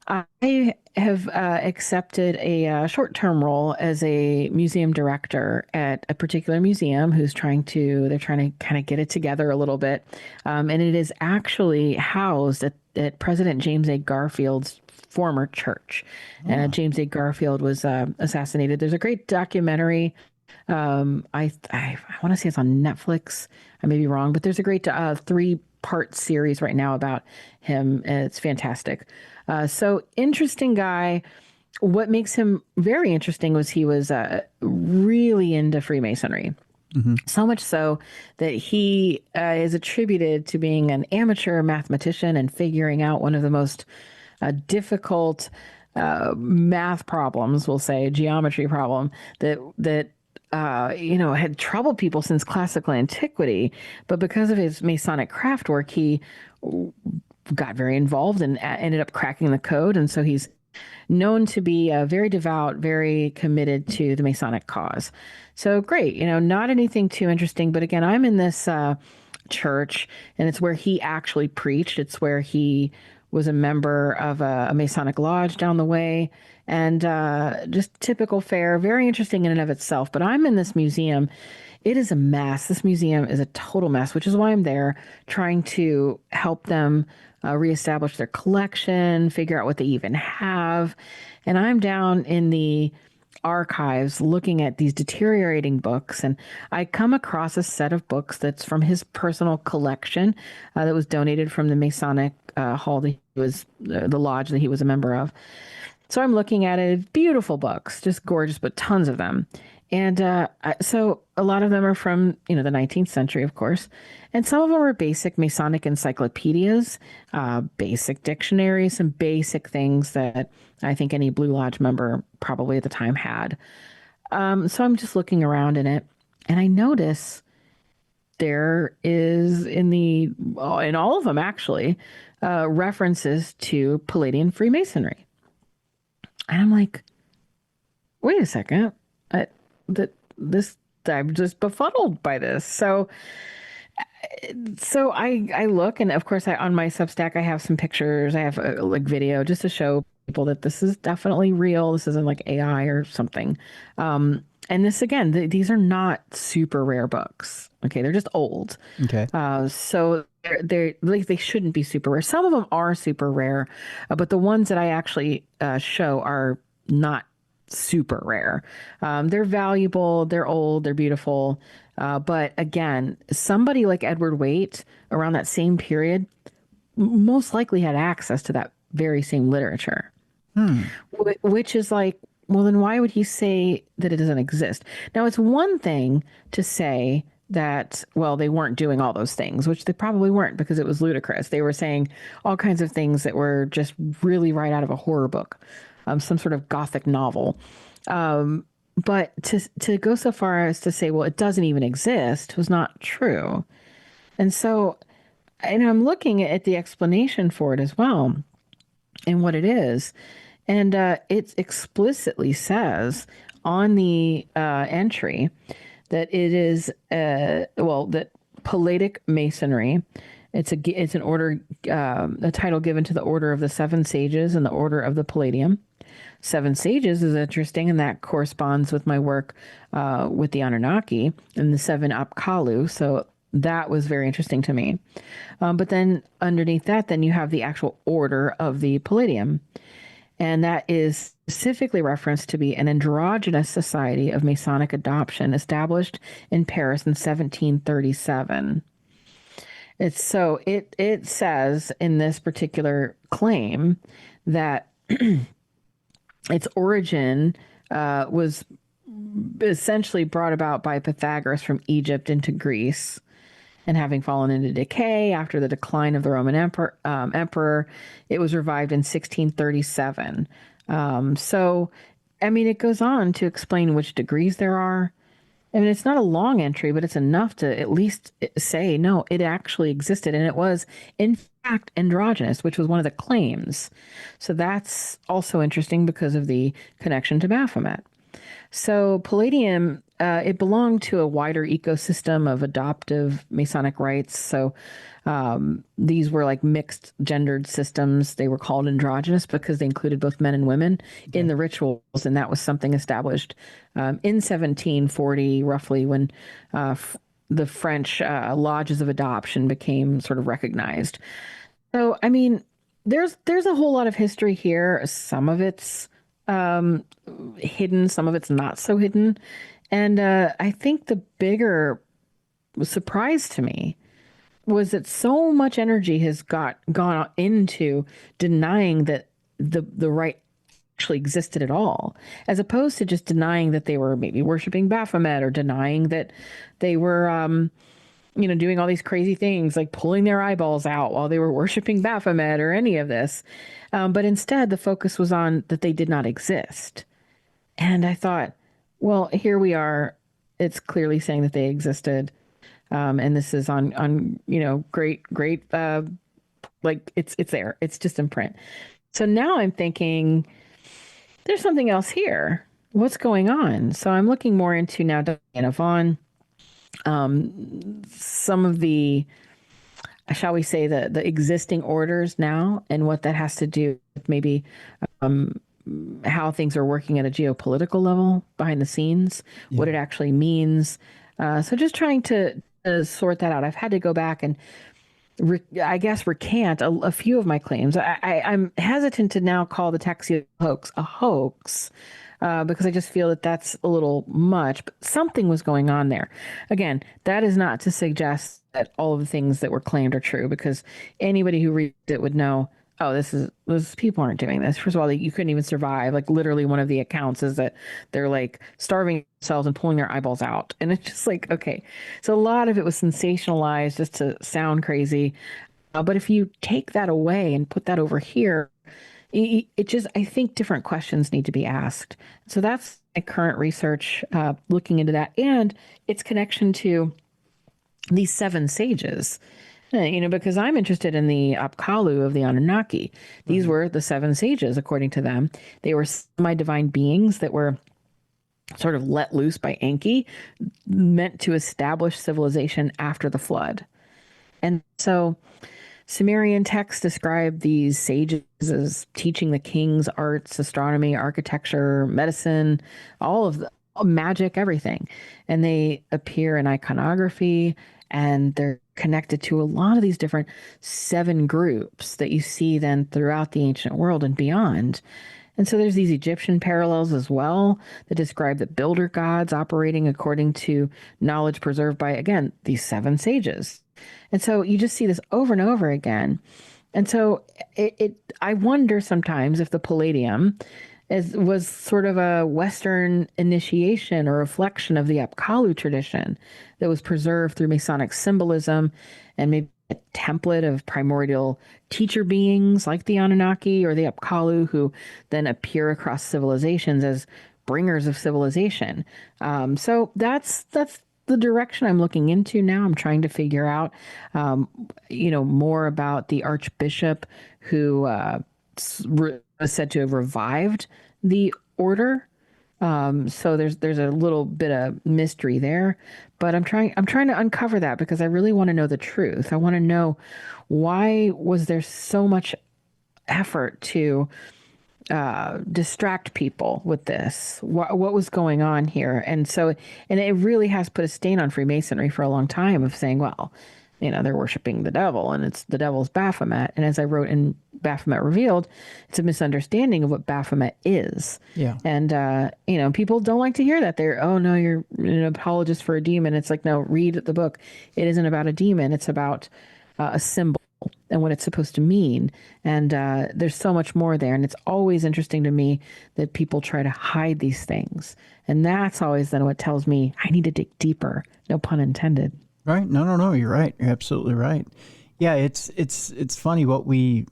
I have accepted a short-term role as a museum director at a particular museum they're trying to kind of get it together a little bit. And it is actually housed at President James A. Garfield's former church. Oh. James A. Garfield was assassinated. There's a great documentary. I want to say it's on Netflix. I may be wrong, but there's a great 3-part series right now about him. And it's fantastic. So interesting guy. What makes him very interesting was he was really into Freemasonry. Mm-hmm. So much so that he is attributed to being an amateur mathematician and figuring out one of the most difficult math problems, we'll say, geometry problem that had troubled people since classical antiquity. But because of his Masonic craft work, he got very involved and ended up cracking the code. And so he's known to be very devout, very committed to the Masonic cause. So great, not anything too interesting. But again, I'm in this church, and it's where he actually preached. It's where he was a member of a Masonic lodge down the way. And just typical fare, very interesting in and of itself. But I'm in this museum. It is a mess. This museum is a total mess, which is why I'm there, trying to help them reestablish their collection, figure out what they even have. And I'm down in the archives looking at these deteriorating books, and I come across a set of books that's from his personal collection that was donated from the Masonic hall that he was, the lodge that he was a member of. So I'm looking at it, beautiful books, just gorgeous, but tons of them. And so a lot of them are from, the 19th century, of course. And some of them are basic Masonic encyclopedias, basic dictionaries, some basic things that I think any Blue Lodge member probably at the time had. So I'm just looking around in it, and I notice there is in all of them actually, references to Palladian Freemasonry. And I'm like, wait a second. I'm just befuddled by this. So I look, and of course on my Substack, I have some pictures. I have video just to show people that this is definitely real. This isn't like AI or something. And this, again, these are not super rare books. Okay. They're just old. Okay. So they're like, they shouldn't be super rare. Some of them are super rare, but the ones that I actually show are not super rare. They're valuable, they're old, they're beautiful. But again, somebody like Edward Waite around that same period most likely had access to that very same literature, which is like, well, then why would he say that it doesn't exist? Now, it's one thing to say that, well, they weren't doing all those things, which they probably weren't, because it was ludicrous. They were saying all kinds of things that were just really right out of a horror book. Some sort of Gothic novel. But to go so far as to say, well, it doesn't even exist, was not true. And so, and I'm looking at the explanation for it as well and what it is. And it explicitly says on the entry that it is, that Palladic Masonry, it's an order, a title given to the Order of the Seven Sages and the Order of the Palladium. seven sages is interesting, and that corresponds with my work with the Anunnaki and the seven Apkallu. So that was very interesting to me. But then underneath that, then you have the actual order of the Palladium. And that is specifically referenced to be an androgynous society of Masonic adoption established in Paris in 1737. It says in this particular claim that its origin was essentially brought about by Pythagoras from Egypt into Greece, and having fallen into decay after the decline of the Roman emperor, it was revived in 1637. So, I mean, it goes on to explain which degrees there are. I mean, it's not a long entry, but it's enough to at least say, no, it actually existed. And it was, in fact, androgynous, which was one of the claims. So that's also interesting because of the connection to Baphomet. So Palladium, it belonged to a wider ecosystem of adoptive Masonic rites. So these were like mixed gendered systems. They were called androgynous because they included both men and women in the rituals. And that was something established in 1740, roughly, when the French lodges of adoption became sort of recognized. So, I mean, there's a whole lot of history here. Some of it's hidden, some of it's not so hidden. And I think the bigger surprise to me was that so much energy has gone into denying that the rite actually existed at all, as opposed to just denying that they were maybe worshiping Baphomet, or denying that they were doing all these crazy things like pulling their eyeballs out while they were worshiping Baphomet, or any of this. But instead, the focus was on that they did not exist. And I thought, well, here we are. It's clearly saying that they existed. And this is on great, like it's there. It's just in print. So now I'm thinking there's something else here. What's going on? So I'm looking more into now Diana Vaughn. Some of the, shall we say, the existing orders now, and what that has to do with maybe how things are working at a geopolitical level behind the scenes, what it actually means. So just trying to sort that out. I've had to go back and I guess recant a few of my claims. I'm hesitant to now call the Taxi hoax a hoax, because I just feel that that's a little much. But something was going on there. Again, that is not to suggest that all of the things that were claimed are true, because anybody who reads it would know, oh, this people aren't doing this. First of all, you couldn't even survive. Like, literally, one of the accounts is that they're like starving themselves and pulling their eyeballs out. And it's just like, okay. So a lot of it was sensationalized just to sound crazy. But if you take that away and put that over here, it just, I think different questions need to be asked. So that's my current research, looking into that, and its connection to these seven sages. Because I'm interested in the Apkallu of the Anunnaki. These were the seven sages, according to them. They were semi-divine beings that were sort of let loose by Enki, meant to establish civilization after the flood. And so Sumerian texts describe these sages as teaching the kings arts, astronomy, architecture, medicine, all of the magic, everything. And they appear in iconography, and they're connected to a lot of these different seven groups that you see then throughout the ancient world and beyond. And so there's these Egyptian parallels as well that describe the builder gods operating according to knowledge preserved by, again, these seven sages. And so you just see this over and over again. And so I wonder sometimes if the Palladium was sort of a Western initiation or reflection of the Apkallu tradition that was preserved through Masonic symbolism, and maybe a template of primordial teacher beings like the Anunnaki or the Apkallu, who then appear across civilizations as bringers of civilization. So that's the direction I'm looking into now. I'm trying to figure out, more about the Archbishop who was said to have revived the order. So there's a little bit of mystery there, but I'm trying to uncover that, because I really want to know the truth. I want to know, why was there so much effort to distract people with this. What was going on here? And so, and it really has put a stain on Freemasonry for a long time of saying, well, they're worshiping the devil and it's the devil's Baphomet. And as I wrote in Baphomet Revealed, it's a misunderstanding of what Baphomet is. Yeah. And, people don't like to hear that. They're, oh, no, you're an apologist for a demon. It's like, no, read the book. It isn't about a demon. It's about a symbol and what it's supposed to mean. And there's so much more there. And it's always interesting to me that people try to hide these things. And that's always then what tells me I need to dig deeper. No pun intended. Right. No. You're right. You're absolutely right. Yeah. It's funny what we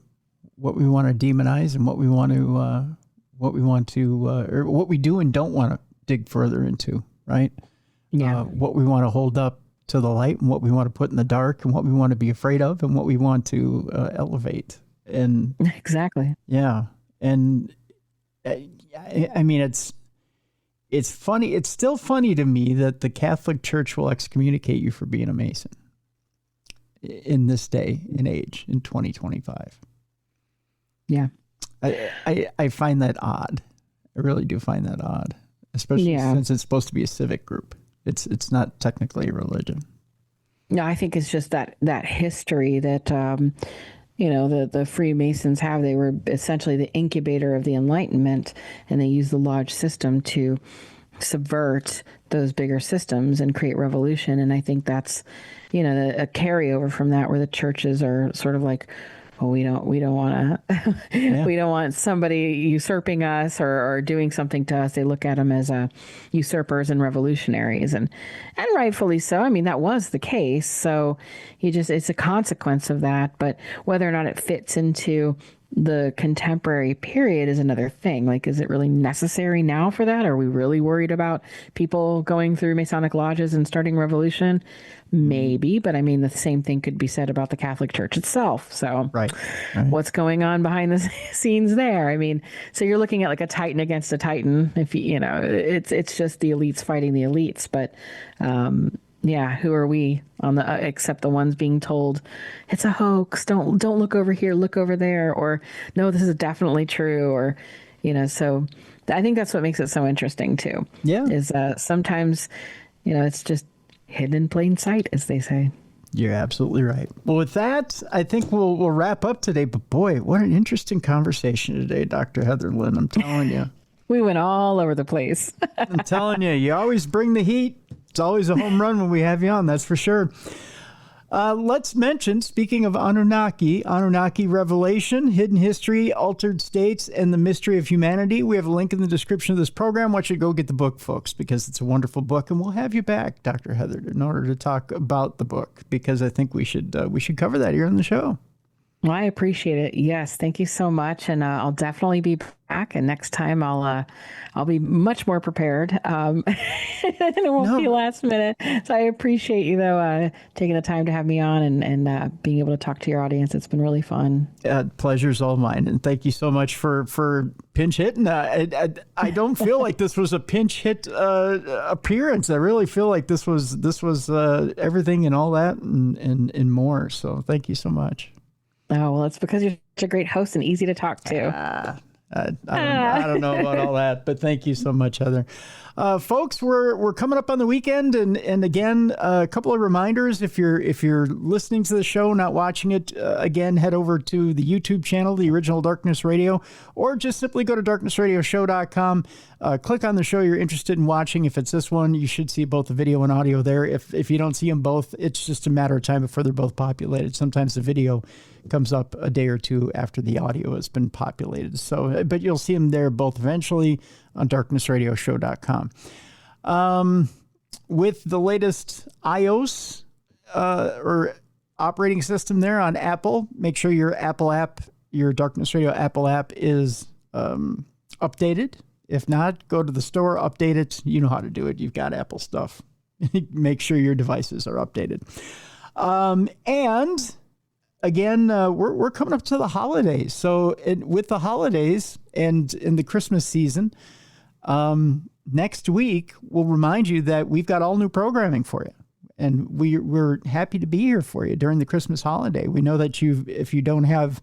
want to demonize and what we want to, or what we do and don't want to dig further into. Right. Yeah. What we want to hold up to the light and what we want to put in the dark and what we want to be afraid of and what we want to elevate. And exactly. Yeah. And I mean, it's funny. It's still funny to me that the Catholic Church will excommunicate you for being a Mason in this day and age in 2025. Yeah. I find that odd. I really do find that odd, especially since it's supposed to be a civic group. It's not technically a religion. No, I think it's just that history that, the Freemasons have. They were essentially the incubator of the Enlightenment, and they used the lodge system to subvert those bigger systems and create revolution. And I think that's, a carryover from that, where the churches are sort of like, well, we don't want to, we don't want somebody usurping us or doing something to us. They look at them as usurpers and revolutionaries, and rightfully so. I mean, that was the case. So it's a consequence of that. But whether or not it fits into the contemporary period is another thing. Like, is it really necessary now for that? Are we really worried about people going through Masonic lodges and starting revolution? Maybe, but I mean, the same thing could be said about the Catholic Church itself. So right. What's going on behind the scenes there? I mean, so you're looking at like a Titan against a Titan. If it's just the elites fighting the elites. But who are we on the except the ones being told it's a hoax? Don't look over here, look over there, or no, this is definitely true, or So I think that's what makes it so interesting too. Yeah, is sometimes it's just hidden in plain sight, as they say. You're absolutely right. Well, with that, I think we'll wrap up today. But boy, what an interesting conversation today, Dr. Heather Lynn. I'm telling you. We went all over the place. I'm telling you, you always bring the heat. It's always a home run when we have you on, that's for sure. Let's mention, speaking of Anunnaki Revelation, Hidden History, Altered States, and the Mystery of Humanity. We have a link in the description of this program. Why don't you go get the book, folks, because it's a wonderful book. And we'll have you back, Dr. Heather, in order to talk about the book, because I think we should cover that here on the show. Well, I appreciate it. Yes, thank you so much, and I'll definitely be back. And next time, I'll be much more prepared, and it won't be last minute. So I appreciate you though taking the time to have me on and being able to talk to your audience. It's been really fun. Pleasure's all mine, and thank you so much for pinch hitting. I don't feel like this was a pinch hit appearance. I really feel like this was everything and all that and more. So thank you so much. Oh, well, it's because you're such a great host and easy to talk to. I don't know about all that, but thank you so much, Heather. Folks, we're coming up on the weekend, and again, a couple of reminders. If you're listening to the show, not watching it, again, head over to the YouTube channel, The Original Darkness Radio, or just simply go to darknessradioshow.com. Click on the show you're interested in watching. If it's this one, you should see both the video and audio there. If you don't see them both, it's just a matter of time before they're both populated. Sometimes the video comes up a day or two after the audio has been populated. So, but you'll see them there both eventually on darknessradioshow.com. With the latest iOS or operating system there on Apple, make sure your Apple app, your Darkness Radio Apple app is updated. If not, go to the store, update it. You know how to do it. You've got Apple stuff. Make sure your devices are updated. And again, we're coming up to the holidays. So with the holidays and in the Christmas season, next week, we'll remind you that we've got all new programming for you. And we're happy to be here for you during the Christmas holiday. We know that if you don't have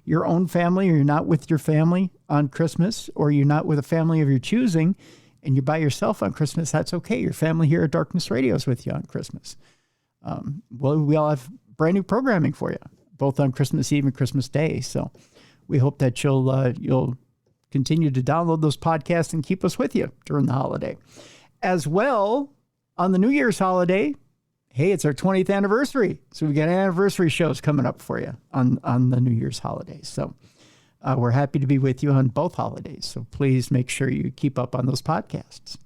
your own family, or you're not with your family on Christmas, or you're not with a family of your choosing, and you're by yourself on Christmas, that's okay. Your family here at Darkness Radio is with you on Christmas. We all have brand new programming for you, both on Christmas Eve and Christmas Day. So we hope that you'll continue to download those podcasts and keep us with you during the holiday. As well, on the New Year's holiday, hey, it's our 20th anniversary. So we got anniversary shows coming up for you on the New Year's holiday. So we're happy to be with you on both holidays. So please make sure you keep up on those podcasts.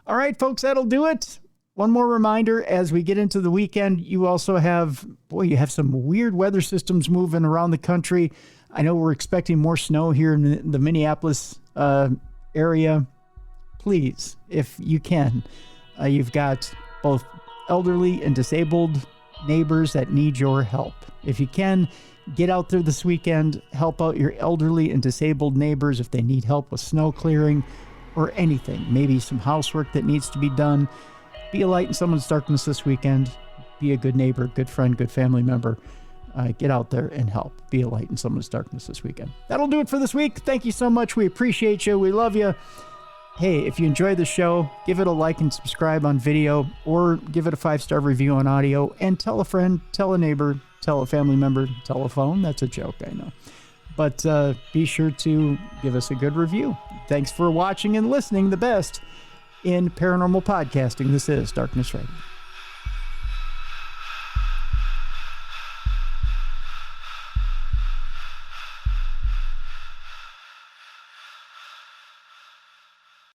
All right, folks, that'll do it. One more reminder, as we get into the weekend, you also have some weird weather systems moving around the country. I know we're expecting more snow here in the Minneapolis area. Please, if you can, you've got both elderly and disabled neighbors that need your help. If you can, get out there this weekend, help out your elderly and disabled neighbors if they need help with snow clearing or anything. Maybe some housework that needs to be done. Be a light in someone's darkness this weekend. Be a good neighbor, good friend, good family member. Get out there and help. Be a light in someone's darkness this weekend. That'll do it for this week. Thank you so much. We appreciate you. We love you. Hey, if you enjoy the show, give it a like and subscribe on video, or give it a 5-star review on audio, and tell a friend, tell a neighbor, tell a family member, tell a phone. That's a joke, I know. But be sure to give us a good review. Thanks for watching and listening. The best in paranormal podcasting. This is Darkness Radio.